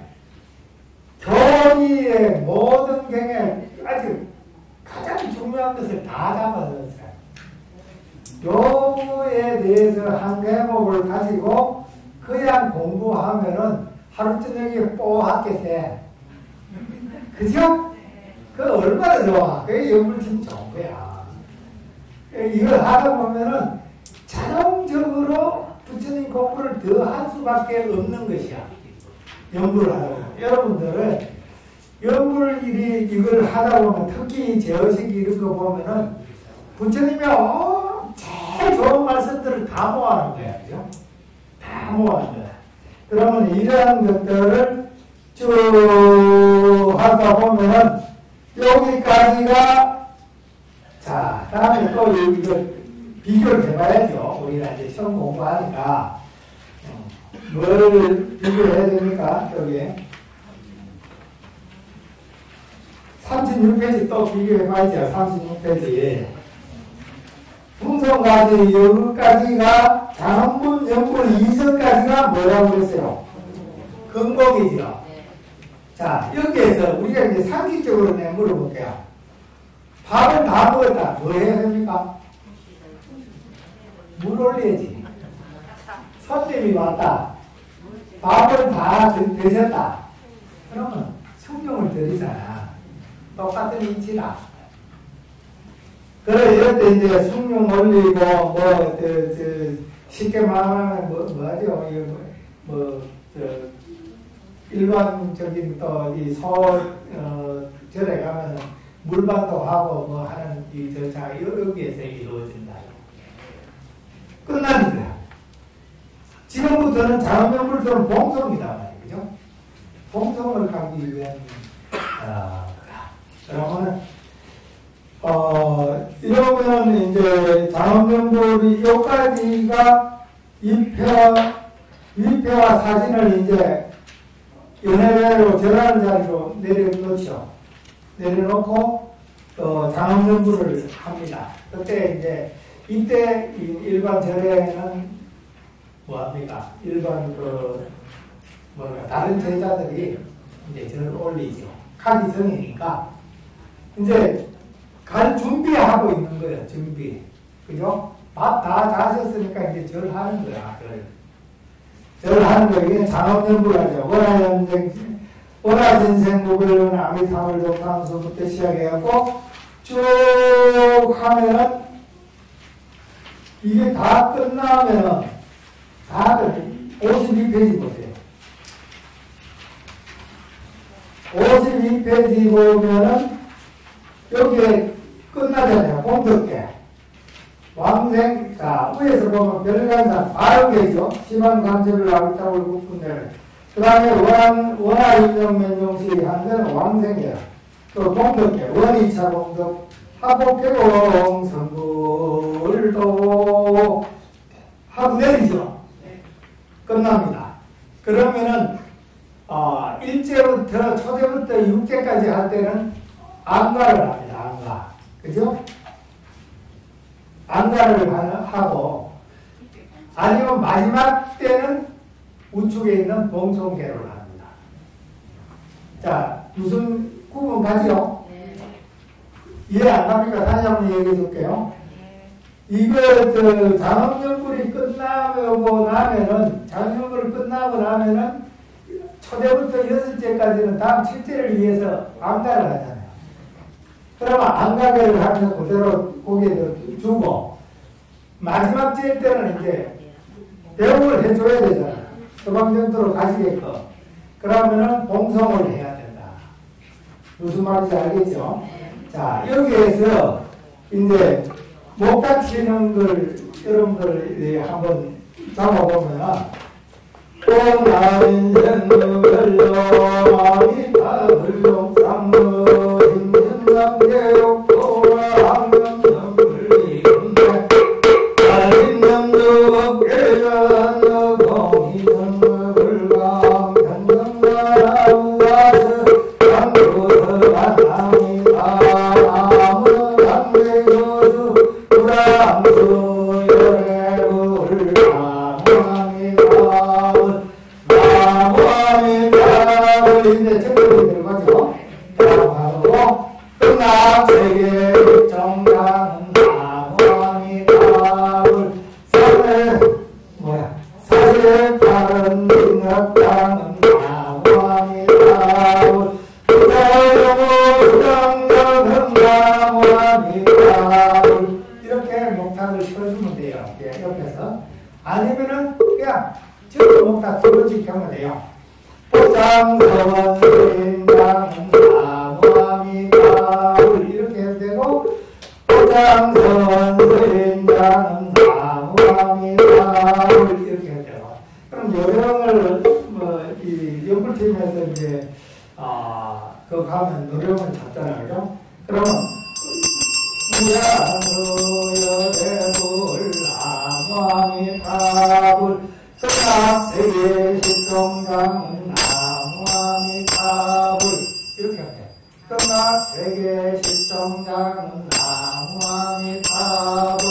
교리의 모든 경에 아주 가장 중요한 것을 다 잡아줬어요. 요거에 대해서 한 대목을 가지고 그냥 공부하면은 하루 저녁에 뽀얗게 그죠? 그 얼마나 좋아. 그게 연불심 좋은 거야. 이걸 하다 보면은 자동적으로 부처님 공부를 더 할 수밖에 없는 것이야. 연구를 하다 보면. 여러분들은 연불 이걸 하다 보면 특히 제어식 이런 거 보면은 부처님이 제일 좋은 말씀들을 다 모아놓은 거야. 그죠? 다 모아놓은 거야. 그러면 이러한 것들을 쭉 하다 보면은 여기까지가 자, 다음에 또 이거 비교를 해봐야죠. 우리가 이제 시험 공부하니까 뭘 비교해야 됩니까? 여기에 36페이지 또 비교해봐야죠. 36페이지 풍성까지 여기까지가 장문 연불 이전까지가 뭐라고 그랬어요? 근곡이죠. 자, 여기에서 우리가 이제 상식적으로 내가 물어볼게요. 밥을 다 먹었다. 뭐 해야 됩니까? 물 올려야지. 손님이 왔다. 밥을 다 드셨다. 그러면 숭늉을 드리잖아. 똑같은 이치다. 그래, 이럴 때 이제 숭늉 올리고, 쉽게 말하면 뭐하죠? 일반적인 또 이 절에 가면 물반도 하고 뭐 하는 이 절차가 여기에서 이루어진다. 끝나는 거야. 지금부터는 자원명불들은 봉송이다 말이죠. 봉송을 가기 위한 그러면은 이러면 이제 자원명불이 여기까지가 위패와 사진을 이제 연회로 절하는 자리로 내려놓죠. 내려놓고 장엄연불을 합니다. 그때 이제 이때 일반 절에는 뭐합니까? 일반 다른 제자들이 이제 절을 올리죠. 가기 전이니까 이제 갈 준비하고 있는 거예요. 준비. 그죠? 밥 다 자셨으니까 이제 절하는 거야. 절하는 거 이게 장엄연불하죠. 원하진생 무별론 아미타물 독탕수부터 시작해갖고 쭉 하면은 이게 다 끝나면은 다들 52페이지 보세요. 52페이지 보면은 여기에 끝나잖아요. 공덕계. 왕생, 자, 위에서 보면 별간산, 바른게죠. 시방삼체를 아비타고 일국분대를. 그 다음에 원하인명면용시 한 데는 왕생이야. 또 공덕계, 원이차 공덕, 하복개공, 선불도 하고 내리죠. 끝납니다. 그러면은, 일제부터, 초제부터 육제까지 할 때는 안가를 합니다. 안가. 그죠? 안가를 하고, 아니면 마지막 때는 우측에 있는 봉송계를 합니다. 자, 무슨 구분 가지요? 이해 안 갑니까? 다시 한번 얘기해 줄게요. 이거, 장엄연불이 끝나고 나면은, 장엄연불이 끝나고 나면은, 초대부터 여섯째까지는 다음 칠째를 위해서 안가를 하잖아요. 그러면 안가계를 하면서 그대로 고개를 주고, 마지막 째일 때는 이제 배웅을 해줘야 되잖아요. 서방정도로 가시게끔. 그러면은 봉송을 해야 된다. 무슨 말인지 알겠죠? 자, 여기에서 이제 목 다치는 걸 여러분들 한번 잡아보면은 꽃나인생물로 마음이 다불용상무 힘심상계욕도와 항명성불리군대 다신명두업계전노공이선물불감 변정가라우가스 강구서반남이다 나무는 강대교수 불암수 열애불감함이다 나무함이다 정답이 들어가죠. 바로 끝납세계 정당은 나무함이다 사실 다른 능력당은 나무함이다 부자용호 나무함이다 이렇게 목탁을 쳐주면 돼요. 옆에서 아니면은 그냥 지금 목탁 두번씩 하면 돼요. 포장서원 인당은 나무함이다 이렇게 해도 되고 포장서원 인당은 나무함이다 이렇게 해도 되고 그럼 요령을 이 연불팀에서 이제 그거 가면 노령을 잡잖아요. 그죠? 그러면 무야무여대불 나무함이다불 끝납세계 십종장은 나무함이다불 이렇게 하면 돼. 끝납세계 십종장은 나무함이다불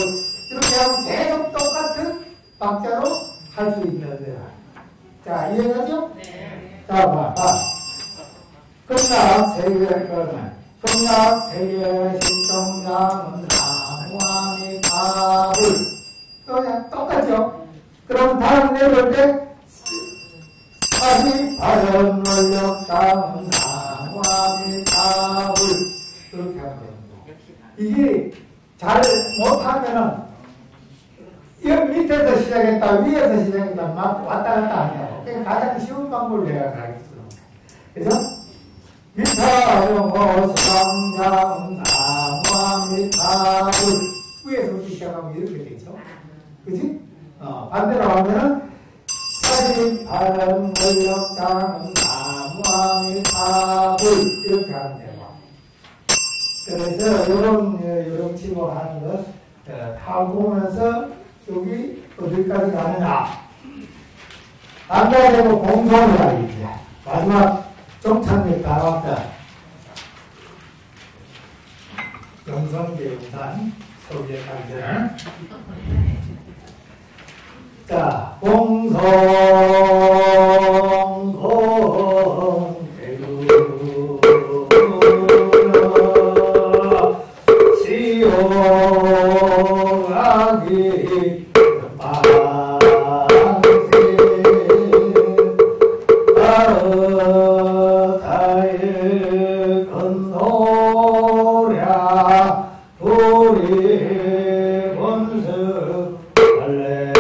이렇게 하면 계속 똑같은 박자로 할 수 있는 거야. 자, 이해가죠? 네. 자, 봐. 끝납세계 십종장은 나무함이다불 그냥 똑같죠? 그럼 다음 내려올 때 사시 바른 원력장은 나무함이다불 그렇게 하면 됩니다. 이게 잘 못하면은 옆 밑에서 시작했다 위에서 시작했다 막 왔다 갔다 한다고. 그러니까 가장 쉬운 방법을 내가 가르쳐주는 거야. 그죠? 미타용호 수상장 나무함이다불 위에서부터 시작하면 이렇게 되죠. 그치? 반대로 하면은 사실 바른 원력장은 나무함이다불 이렇게 하면 되고 그래서 요런 치고 하는 거 다 보면서 여기 어디까지 가느냐 안 가야 되고 공손을 하겠지. 마지막 정착력 다 왔다. 영성계우산 서울에 가기 전에 자, 공성공 시오가기 방세 건노랴 우리 본습 할래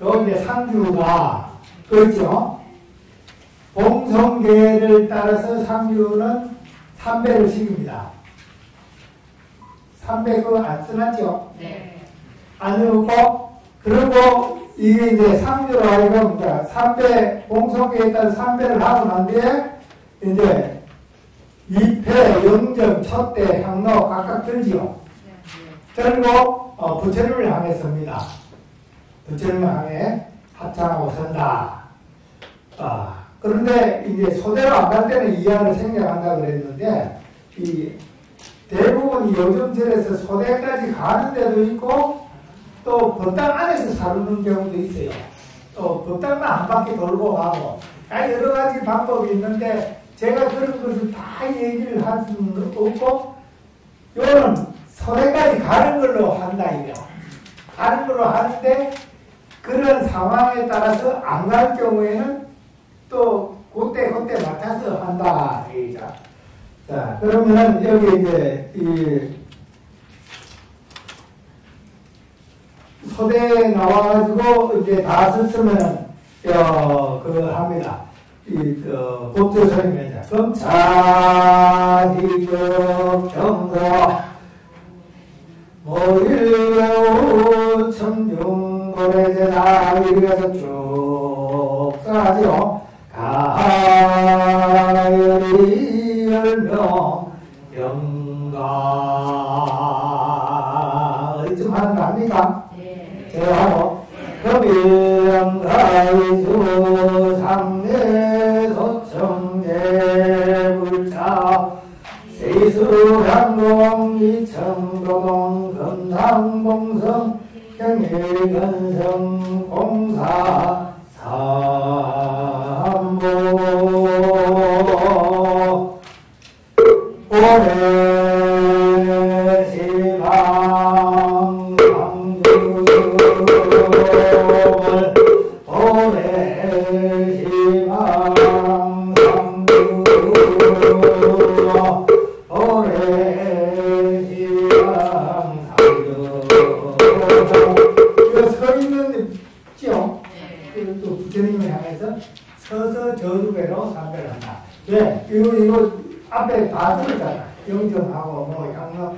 여기 상주가 그렇죠? 공성계를 따라서 상주는 3배를 시킵니다. 3배 그거 안 써놨죠? 네. 안 읽고, 그리고 이게 이제 상주로 하여금 3배, 공속에 따라 3배를 하고 난 뒤에 이제 2패, 영정, 첫대, 향로 각각 들지요. 들고 부처님을 향해 섭니다. 부처님을 향해 합창하고 선다. 그런데 이제 소대로 안 갈 때는 이하를 생략한다 그랬는데 이 대부분 요즘절에서 소대까지 가는 데도 있고 또 법당 안에서 사르는 경우도 있어요. 또 법당만 한 바퀴 돌고 가고 여러 가지 방법이 있는데 제가 그런 것을 다 얘기를 할 수는 없고 요는 소대까지 가는 걸로 한다 이거. 가는 걸로 하는데 그런 상황에 따라서 안 갈 경우에는 또 그때 맞춰서 한다 이거. 자, 그러면 여기 이제 이 소대에 나와가지고 이제 다 썼으면 그거 합니다. 법조선이면 검차디격 경서 모일외우 청중고래제다 이래서 쭉 써가지고 가열이 열명 영가 어디쯤 하는 거 압니까? 네. 제가 하고 금일영가이수 상례소청제불차 세수량동 이청도동 금상봉성 경일건성 공사 삼보 오래시방 강두을 오래시방 상두 오래시방 상두 이거 서 있는 있죠? 또 부처님을 향해서 서서 저주배로 삼배를 한다. 왜? 이거 앞에 다 들었잖아. 영정하고 뭐 향로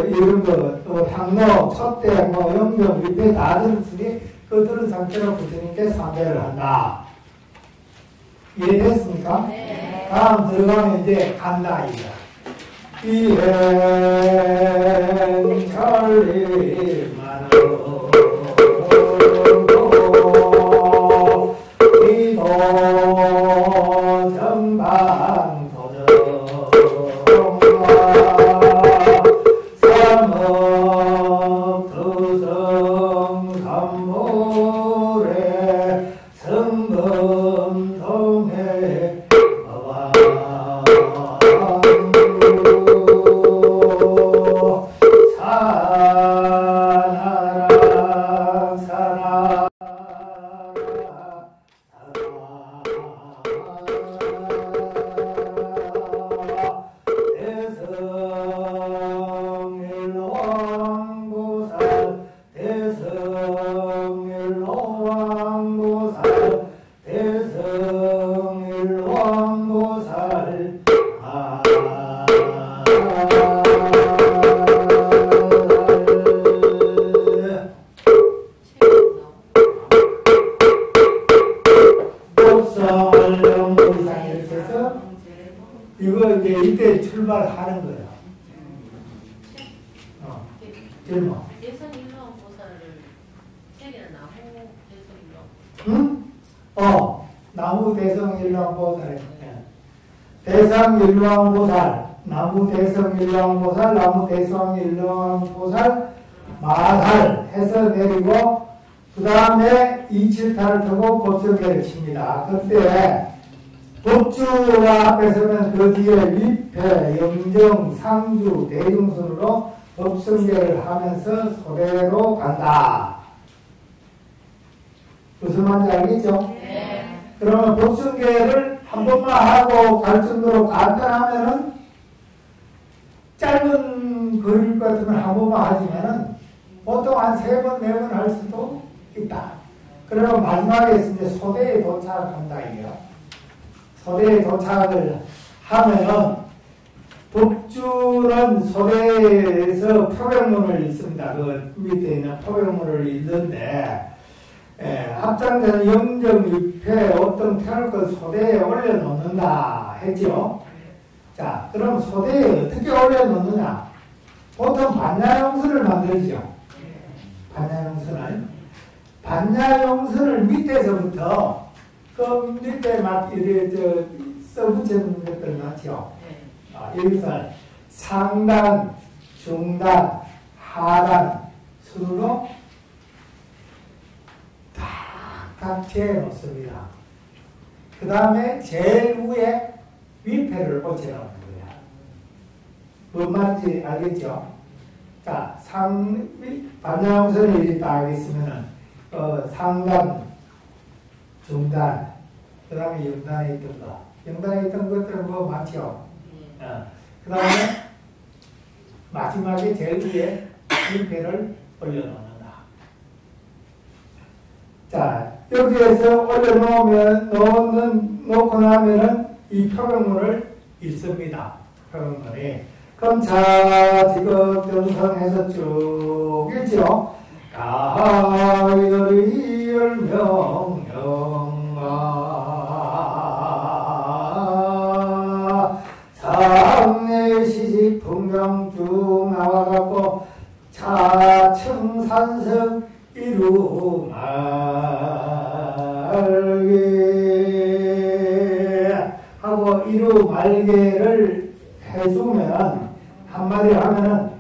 이런 거 또 향로 첫대 뭐 영정 밑에 다 들었으니 그 들은 상태로 부처님께 삼배를 한다. 이해됐습니까? 네. 다음 들어가면 이제 간다 이거. 이행천리만으로 이도 정방 삼업투성 삼물에 성금통해 사나라 사나 이거 이제 이때 출발하는 거야. 젊어. 대성일로보살을 책에는 나무 대성일로. 응? 나무 대성일로보살. 대성일로보살, 나무 대성일로보살, 나무 대성일로보살, 마살 해서 내리고 그 다음에 이칠타를 타고 법성계를 칩니다. 그때 법주가 앞에 서면 그 뒤에 위패, 영정, 상주, 대중순으로 법성계를 하면서 소대로 간다. 무슨 말인지 알겠죠? 네. 그러면 법성계를 한 번만 하고 갈 정도로 간단하면은 짧은 거리일 것 같으면 한 번만 하지만은 보통 한 3번, 4번 할 수도 있다. 그러면 마지막에 이제 소대에 도착한다 이게요. 소대에 도착을 하면은 법주는 소대에서 표백문을 읽습니다. 그 밑에 있는 표백문을 읽는데, 합장되는 영정입회 어떤 태를 소대에 올려놓는다 했죠. 자, 그럼 소대에 어떻게 올려놓느냐? 보통 반야용선을 만들죠. 반야용선을. 반야용선을 밑에서부터 그 밑에 막 이렇게 써붙이는 것들 많죠. 여기서 상단, 중단, 하단 순으로 탁탁 재놓습니다. 그 다음에 제일 위에 위패를 꽂혀놓는 거예요. 뭔 말인지 알겠죠? 자, 반야용선이 딱 있으면은, 상단, 중단, 그 다음에 영단에 있던 거. 영단에 있던 것들은 뭐 많죠? 그 다음에 마지막에 제일 위에 위패를 올려놓는다. 자, 여기에서 놓고 나면은 이 표명문을 읽습니다. 표명문이. 그럼 자, 지금 변성해서 쭉 읽죠. 가열이 열명영아 상내 시식 풍경 쭉 나와갖고 차층산성 이루 말게 하고 이루 말게를 해주면 한마디로 하면은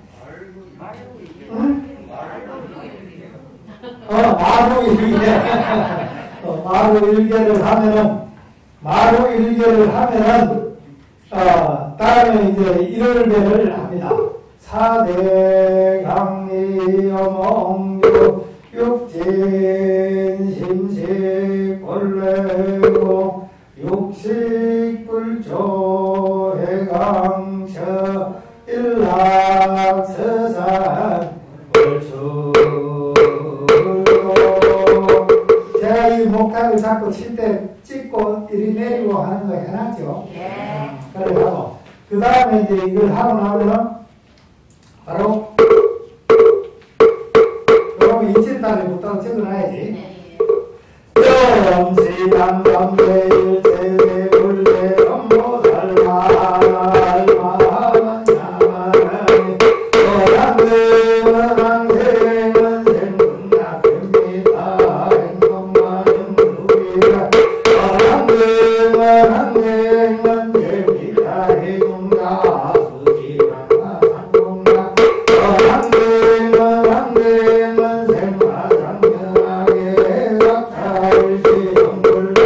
마루 일개를 하면은 다음에 이제 일월배를 합니다. 사대강리 어몽주 육진심식 원래고 육식불조 해강처 일락서산 벌수 제가 이 목탁을 잡고 칠 때 찍고 이리 내리고 하는 거 해놨죠? 그래 하고 그 다음에 이제 이걸 하고 나면은 바로 그러면 이칠단에부터 적어놔야지. 염시당감대일 세세불대 업무살말말만야만이 어양금은 항생은 생각됩니다. 행동만 영루기라 어양금은 항생은 됩니다. 해동가 수지랑가 상동가 어양금은 항생은 생화장면하게 각탈시정불도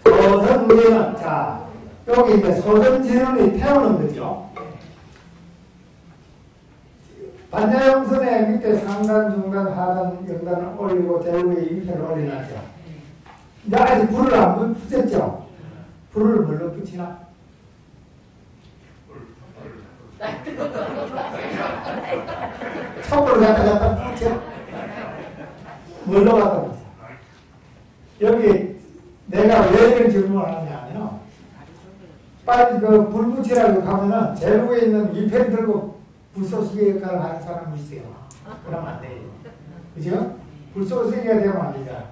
소선지는 자 여기 이제 소선지는이 태우는 거죠. 반야용선에 밑에 상단, 중단, 하단, 영단을 올리고 제일 위에 위패를 올려놨죠. 이제 아직 불을 안 붙였죠. 불을 뭘로 붙이나? 촛불을 갖다 붙여? 뭘로 갖다 붙여? 여기 내가 왜 이런 질문을 하냐면 빨리 그 불 붙이라고 가면은 제일 위에 있는 위패를 들고 불쏘시개 역할을 하는 사람이 있어요. 그러면 안 돼요. 그죠? 불쏘시개가 되면 안 되잖아.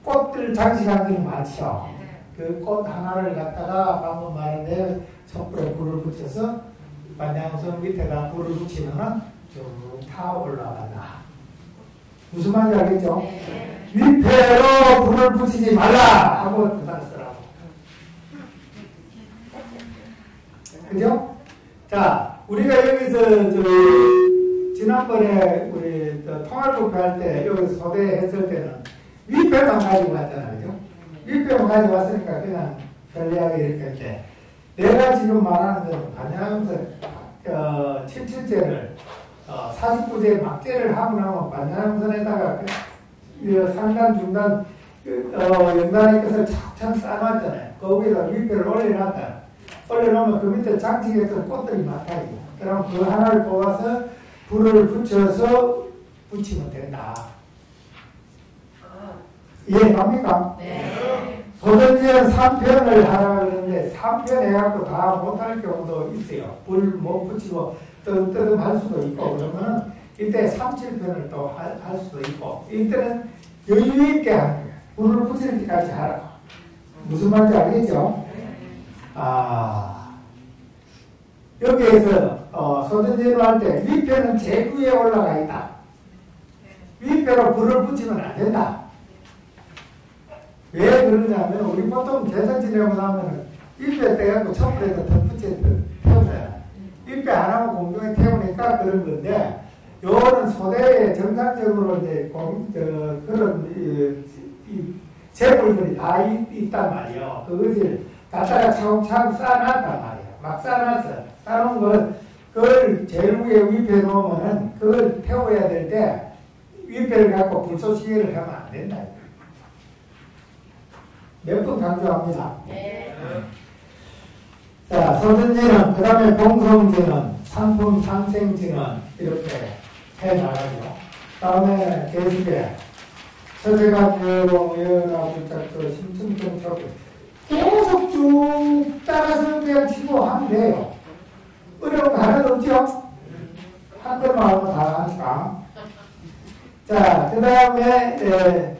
꽃들 장식하는 게 많죠. 그 꽃 하나를 갖다가 방금 말한데 촛불에 불을 붙여서 반야용선 밑에다 불을 붙이면은 쭉 타 올라간다. 무슨 말인지 알겠죠? 위패로 불을 붙이지 말라! 하고 그다음 쓰라고. 그죠? 자, 우리가 여기서 지난번에 우리 통합국회 할 때 여기서 소개했을 때는 위패만 가지고 왔잖아요. 그죠? 위패만 가지고 왔으니까 그냥 편리하게 이렇게 할 때 내가 지금 말하는 건 반야용선 77제를 49제 막제를 하고 나면 반야용선에다가 상단, 중단, 연단의 것을 착착 쌓아놨잖아요. 거기에다 위패를 올려놨다. 올려놓으면 그 밑에 장식에서 꽃들이 많다요. 그럼 그 하나를 뽑아서 불을 붙여서 붙이면 된다. 이해갑니까? 네. 소전지는 3편을 하라 그러는데 3편 해갖고 다 못할 경우도 있어요. 불 못 붙이고 뜨듬뜨듬 할 수도 있고 그러면 이때 3, 7편을 또 할 수도 있고 이때는 여유 있게 하는 거예요. 불을 붙일 때까지 하라. 무슨 말인지 알겠죠? 여기에서 소전지를 할 때 위편은 제일 위에 올라가 있다. 위편으로 불을 붙이면 안 된다. 왜 그러냐면 우리 보통 제사 지내고 나면 윗배 떼갖고 촛불에다 덧붙여서 태우잖아요. 윗배 안 하고 공중에 태우니까 그런 건데 요거는 소대에 정상적으로 이제 그런 재물들이 다 있단 말이에요. 그것을 갖다가 차곡차곡 쌓아놨단 말이에요. 막 쌓아놨어. 쌓아놓은 걸 그걸 제일 위에 윗배 놓으면은 그걸 태워야 될 때 윗배를 갖고 불쏘시개를 하면 안 된다. 몇 번 강조합니다. 네. 자, 소전지는, 그 다음에 봉성지는, 상품 상생지는 이렇게 해 나가죠. 다음에 계속해. 서세가 교용, 여나 불작도, 심층정척 계속 쭉 따라서 그냥 치고 하면 돼요. 어려운 거 하나도 없죠? 한 번만 하면 다 하니까. 자, 그 다음에,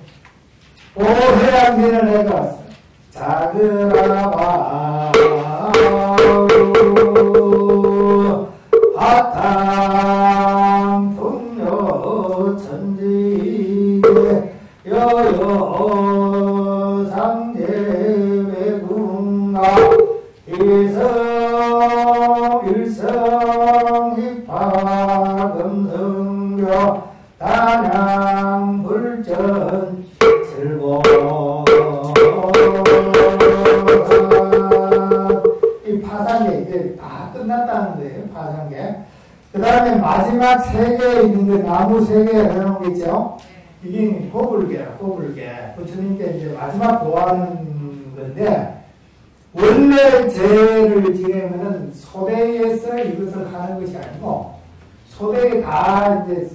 오해양지는 해가 자그라바 바탕 풍요 천지계 여여 상제 외군가 일성 힙파 금성교 단양 불전 슬고 이 파상계 이제 다 끝났다는 거예요. 파상계. 그 다음에 마지막 세 개 있는 게 나무 세 개 해놓은 게 있죠. 이게 호불계야. 호불계. 부처님께 이제 마지막 보하는 건데 원래 제를 지내면은 소대에서 이것을 하는 것이 아니고 소대에 다 이제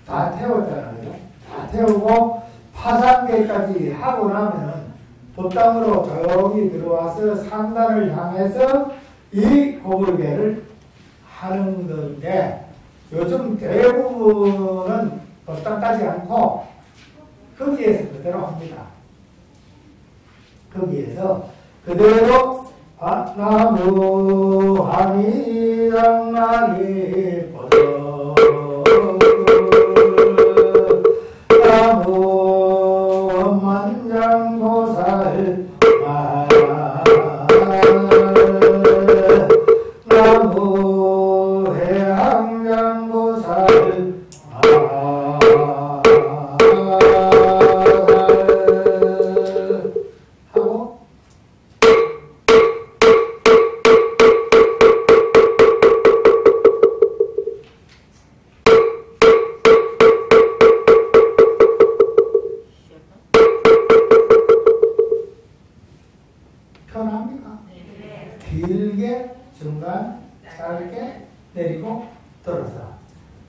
다 태웠잖아요. 다 태우고 파상계까지 하고 나면은 법당으로 조용히 들어와서 상단을 향해서 이 고불계를 하는 건데 요즘 대부분은 법당 까지 않고 거기에서 그대로 합니다. 거기에서 그대로 나무 하미장나니 보여 나무 만장보살 나무 해양장보살 하고 편합니까? 길게 중간 짧게 내리고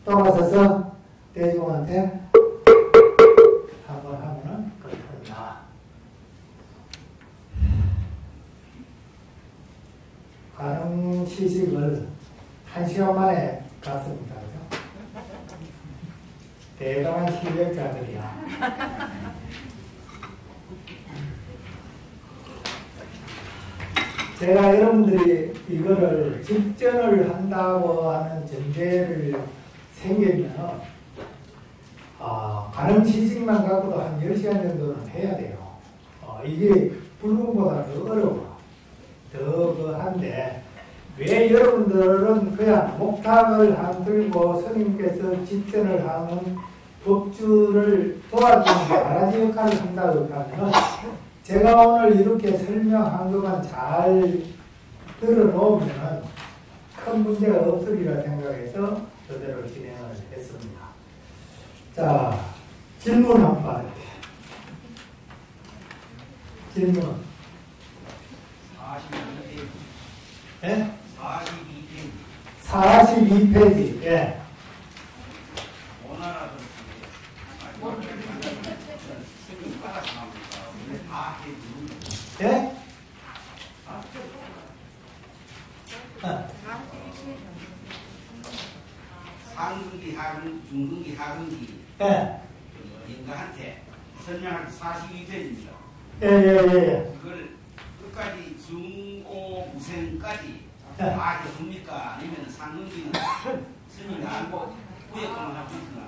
돌아서서 대중한테 한번 하면은 끝난다. 가능 시식을 1시간 만에 갔습니다. 그죠? 대단한 실력자들이야. 제가 여러분들이 이거를 직전을 한다고 하는 전제를 생기면 가능 시식만 갖고도 한 10시간 정도는 해야 돼요. 이게 불금보다 더 어려워. 더 한데 왜 여러분들은 그냥 목탁을 안 들고 스님께서 직전을 하는 법주를 도와주는 바라지 역할을 한다고 하면 제가 오늘 이렇게 설명한 것만 잘 들어놓으면 큰 문제가 없으리라 생각해서 그대로 진행을 했습니다. 자, 질문 한번 받을게요. 질문. 42페이지. 예? 42페이지. 예. 상근기, 하근, 중근기, 하근기 예. 인간한테 설명할 42페이지입니다. 예. 그걸 끝까지 중고무생까지 예. 다 해줍니까? 아니면 상근기는 스님이 알고 후에 것만 하고 있구나.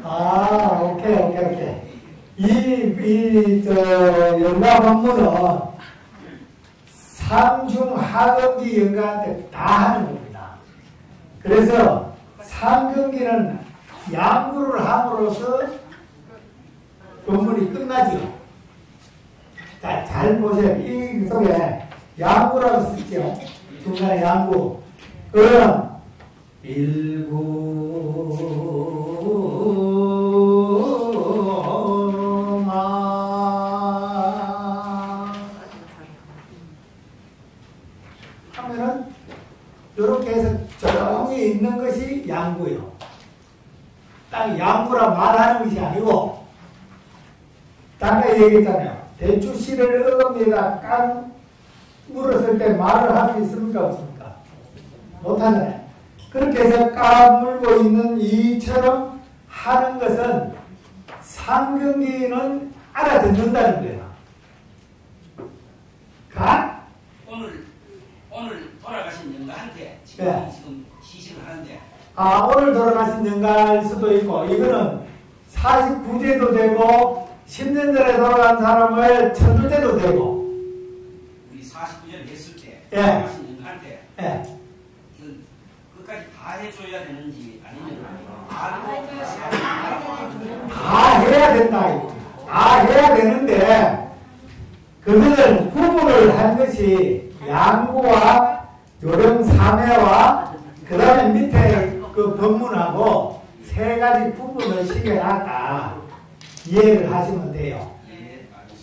아, 오케이. 연가 법문은 상중하근기 연가한테 다 하는 겁니다. 그래서 상근기는 양구를 함으로써 법문이 끝나죠. 자, 잘 보세요. 이 속에 양구라고 쓰죠. 중간에 양구. 그럼 하면은 이렇게 해서 조용히 있는 것이 양구요. 딱 양구라 말하는 것이 아니고, 아까 얘기했잖아요. 대추씨를 어금니에다 깐 물었을 때 말을 할 수 있습니까? 없습니까? 못하잖아요. 그렇게 해서 까물고 있는 이처럼 하는 것은 상경기는 알아듣는다는 거예요. 오늘 돌아가신 영가한테 지금, 네. 지금 시식을 하는데 오늘 돌아가신 영가일 수도 있고, 이거는 49대도 되고 10년 전에 돌아간 사람을 쳐줄 때도 되고. 우리 49년 했을 때 예. 돌아가신 영가한테 예. 끝까지 다 해줘야 되는지 아니면 다 해야 된다. 다 해야 되는데, 그것을 구분을 한 것이 양구와 요령삼회와 그 다음에 밑에 그 법문하고 세 가지 구분을 시켜놨다. 이해를 하시면 돼요.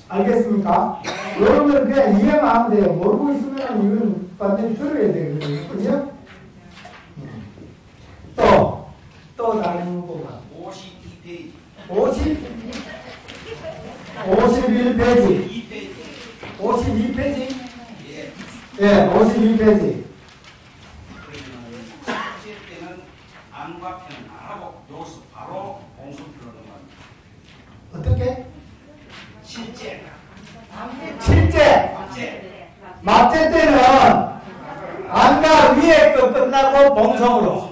알겠습니까? 여러분들 그냥 이해만 하면 돼요. 모르고 있으면 이건 완전히 들어야 되거든요. 그죠? 또 다른 부분. 52페이지 51페이지. 2페이지 52페이지? 예. 예, 52페이지. 그러면 첫째 때는 안과 편은 안 하고 여기서 바로 공수표로 넘어갑니다. 어떻게? 실제 막제 때는 안과 위에 거 끝나고 봉성으로.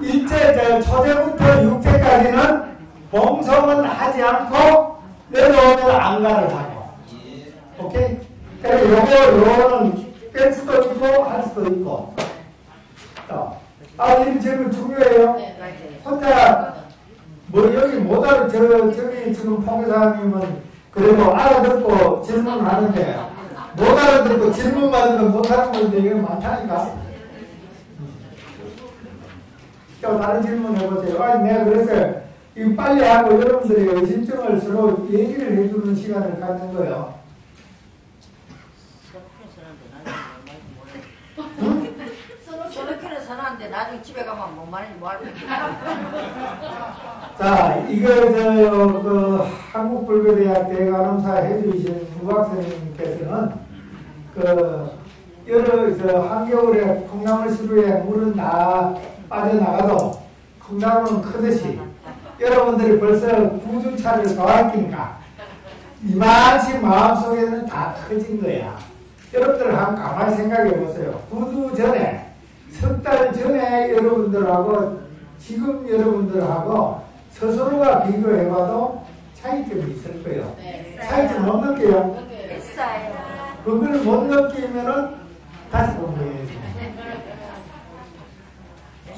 일제 초제부터 육제까지는 봉성은 하지 않고 내려오면 안가를 하고. 오케이? 그래서 요거는 뺄 수도 있고 할 수도 있고. 이 질문 중요해요. 혼자 여기 못 알아, 저기 지금 포교사님은 그래도 알아듣고 질문을 하는데, 못 알아듣고 질문 받은 건 못하는 건데, 이게 많다니까. 또 다른 질문 해보세요. 내가 그래서 이 빨리 하고 여러분들이 의심증을 서로 얘기를 해주는 시간을 갖는 거예요. 저렇게는 선하는데 나중에 집에 가면 뭔 말인지 뭐 할까? 자, 이거 한국불교대학 대간음사 해주신 부학생님께서는 한겨울에 콩나물 시루에 물은 다 빠져나가도 콩나물은 크듯이 여러분들이 벌써 구주차를 더하니까 이만치 마음속에는 다 커진 거야. 여러분들 한번 가만히 생각해 보세요. 9주 전에, 석 달 전에 여러분들하고 지금 여러분들하고 스스로가 비교해봐도 차이점이 있을 거예요. 차이점 못 느껴요? 됐어요. 그걸 못 느끼면은 다시 공부해야지.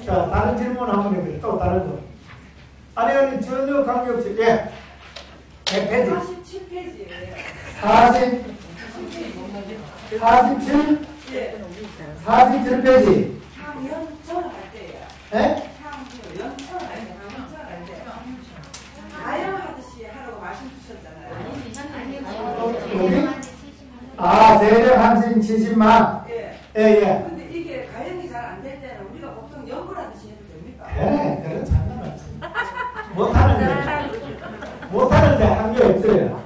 자, 다른 질문 한번 해보세요. 또 다른 거. 아니, 전혀 관계없이. 예. 100페이지. 47페이지예요. 47? 예. 47페이지. 참 연철할 때예요. 예? 참 연철할 때. 가영하듯이 하라고 말씀 주셨잖아요. 대략 한신 70만. 예. 예. 근데 이게 가영이 잘 안 될 때는 우리가 보통 연구하듯이 해도 됩니까? 그래, 상관없지. 못하는데 한게 없어요.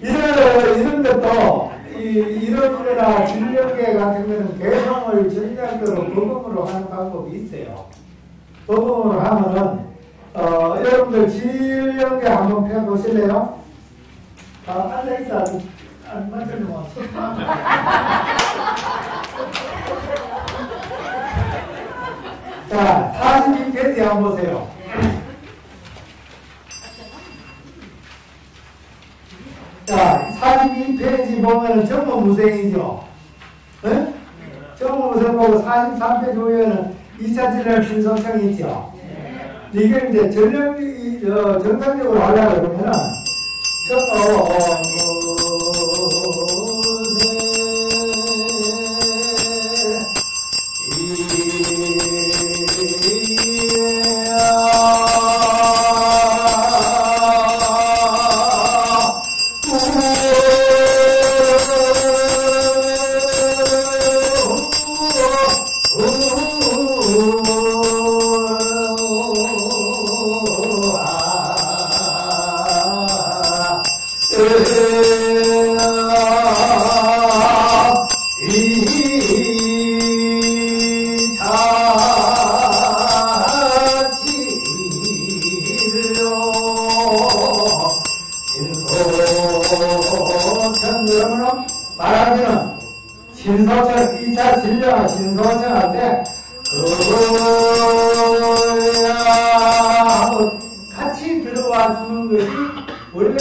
이런 것도, 이런 거나 진력계 같은 거는 개성을 전략적으로 법음으로 하는 방법이 있어요. 법음으로 하면은 여러분들 질연계 한번 펴보실래요? 앉아있어. 안 맞으면 자, 42페이지 한번 보세요. 자, 42페이지 보면 정모무생이죠. 네? 정모무생 보고 43페이지 보면은 2차 질량 신성청이 있죠. 이게 이제 정상적으로 하려고 그러면은 말하자면 신소청 2차 진료와 신소청 할 때 같이 들어와 주는 것이 원래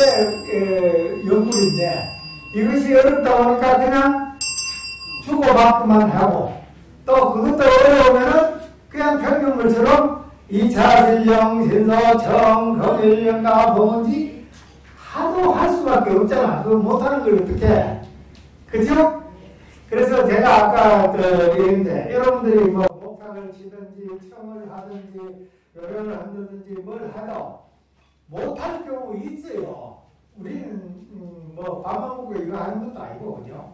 연구인데 이것이 어렵다 보니까 그냥 주고받기만 하고 또 그것도 어려우면은 그냥 평균물처럼 2차 진령, 신소청, 거일령가 뭔지 하도 할 수밖에 없잖아. 그거 못하는 걸 어떻게 그죠? 그래서 제가 아까 얘기했는데 여러분들이 뭐 목탁을 치든지 청을 하든지 요령을 한다든지 뭘 하도 못할 경우 있어요. 우리는 뭐 밥만 먹고 이거 하는 것도 아니고 그죠?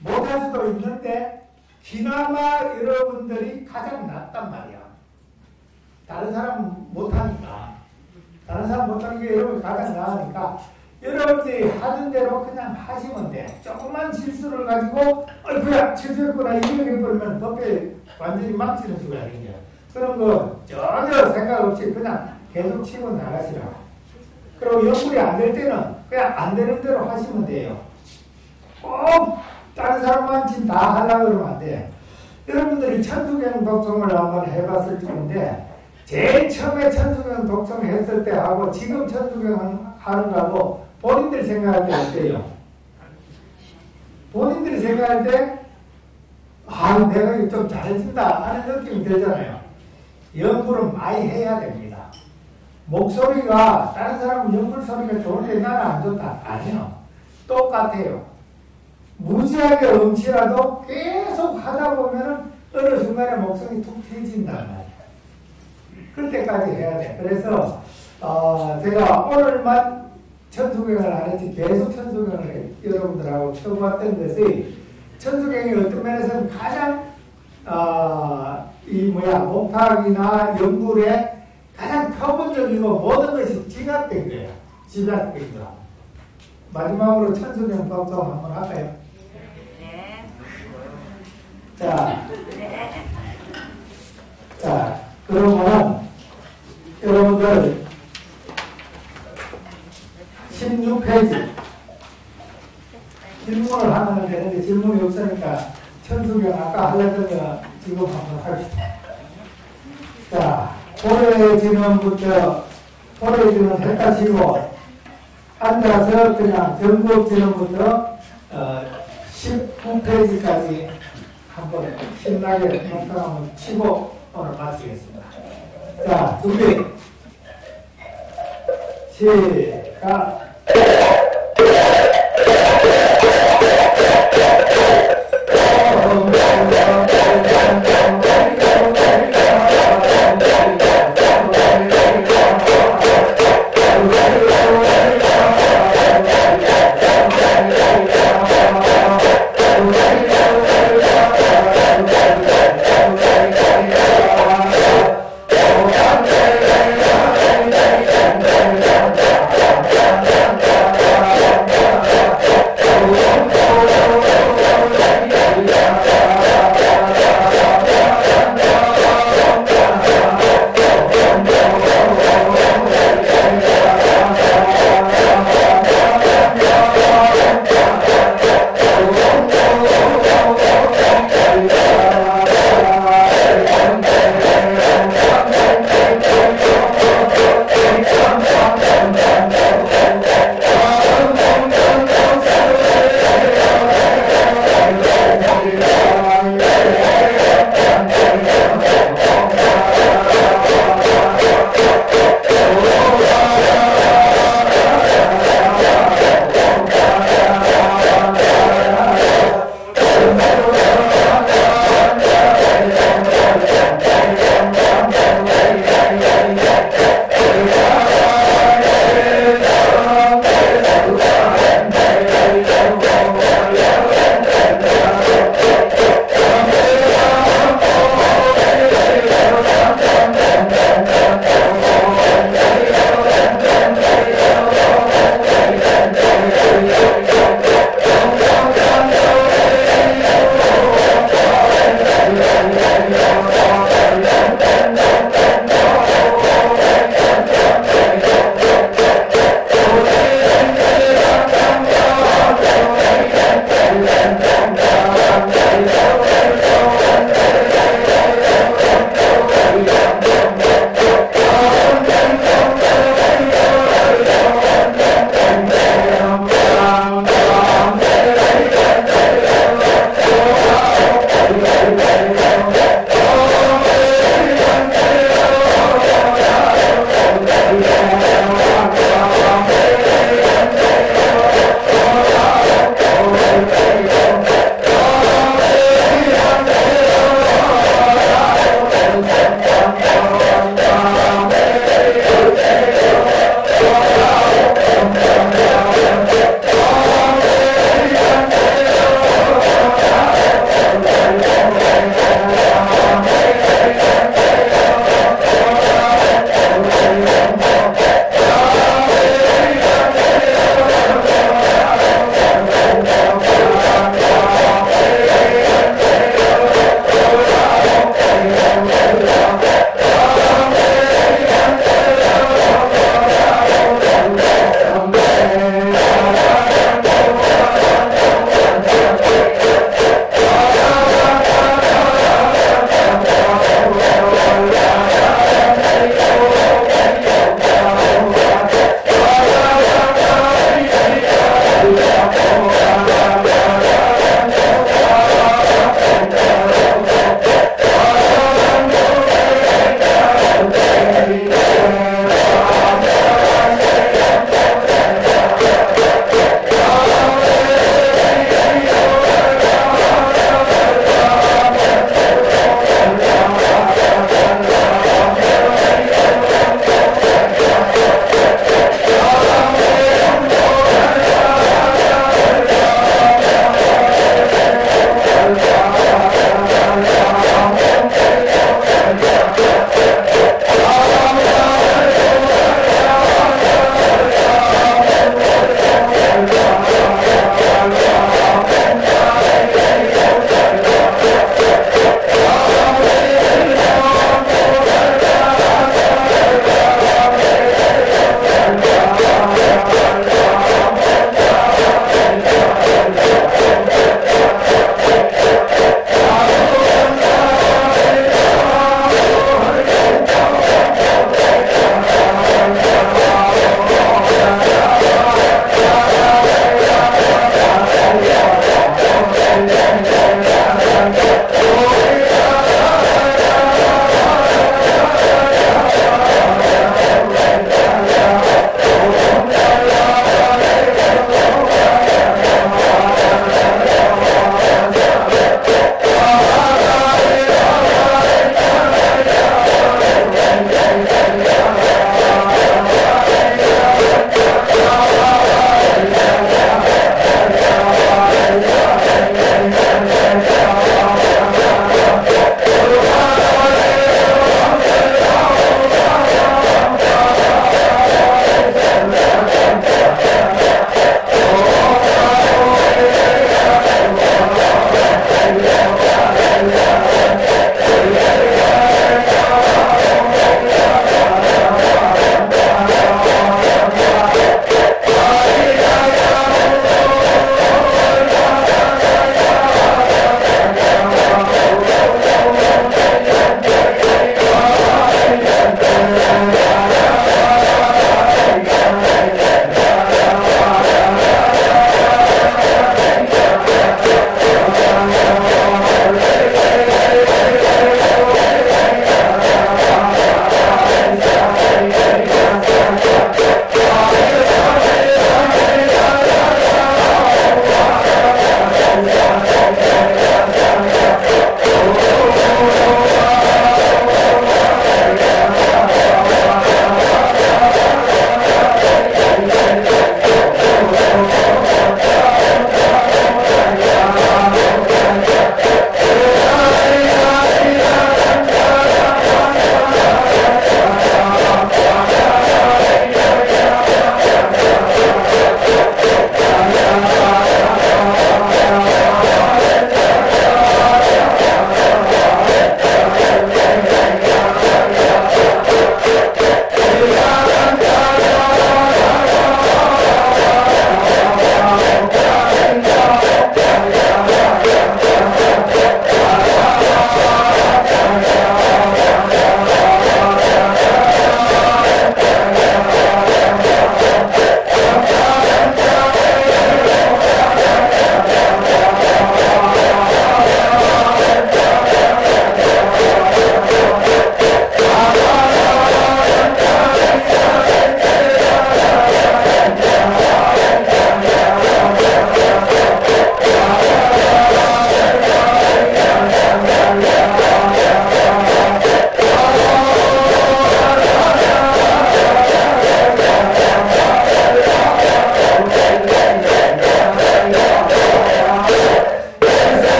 못할 수도 있는데 그나마 여러분들이 가장 낫단 말이야. 다른 사람 못하니까 다른 사람 못하는 게 여러분이 가장 나으니까 여러분들이 하던 대로 그냥 하시면 돼. 조금만 실수를 가지고 그냥 실수했구나 이렇게 해버리면 덕에 완전히 망치는 수가 생겨요. 그런 거 전혀 생각 없이 그냥 계속 치고 나가시라고. 그리고 연구이 안 될 때는 그냥 안 되는 대로 하시면 돼요. 꼭 다른 사람만 지금 다 하려고 그러면 안 돼. 여러분들이 천수경 독송을 한번 해봤을 텐데 제일 처음에 천수경 독송 했을 때 하고 지금 천수경 하는 거하고 본인들 생각할 때 어때요? 본인들이 생각할 때 내가 좀 잘해준다 하는 느낌이 들잖아요. 연구를 많이 해야 됩니다. 목소리가 다른 사람은 연구 소리가 좋은데 나는 안 좋다. 아니요. 똑같아요. 무지하게 음치라도 계속 하다 보면은 어느 순간에 목소리 툭 트진단 말이에요. 그때까지 해야 돼. 그래서 제가 오늘만 천수경을 안 했지 계속 천수경을 여러분들하고 쳐봤던 것이 천수경이 어떤 면에서는 가장 목탁이나 연구에 가장 표본적이고 모든 것이 집약된 거예요. 집약된 거. 마지막으로 천수경 독송 한번 할까요? 네. 자, 그러면 여러분들 16페이지 질문을 하면 되는데 질문이 없으니까 천수경 아까 하려던 거 지금 한번 합시다. 자, 고래진원부터 고래진원 헷갈리고 앉아서 그냥 전국진원부터 19페이지까지 한번 신나게 목탁 한번 치고 오늘 마치겠습니다. 자, 준비 시작.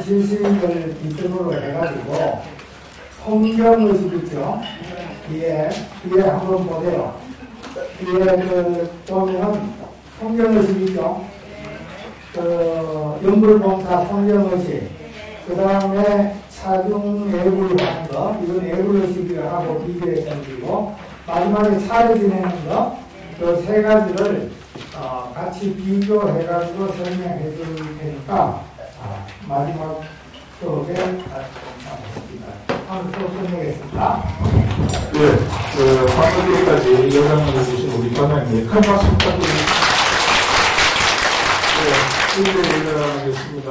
지식을 기준으로 해가지고 성경의식 있죠. 뒤에 한번 보세요. 뒤에 보면 성경의식이죠. 연불봉사 성경의식, 그 다음에 차중 예불하는 거, 이건 예불의식이라고 비교해 드리고, 마지막에 차례 지내는 거, 그 세 가지를 같이 비교해가지고 설명해 줄 테니까, 마지막 수업에 하겠습니다. 오늘 수업 끝내겠습니다. 네, 방금 여기까지 영상을 해주신 우리 관장님 큰 박수 부탁드립니다. 네, 인사드리겠습니다.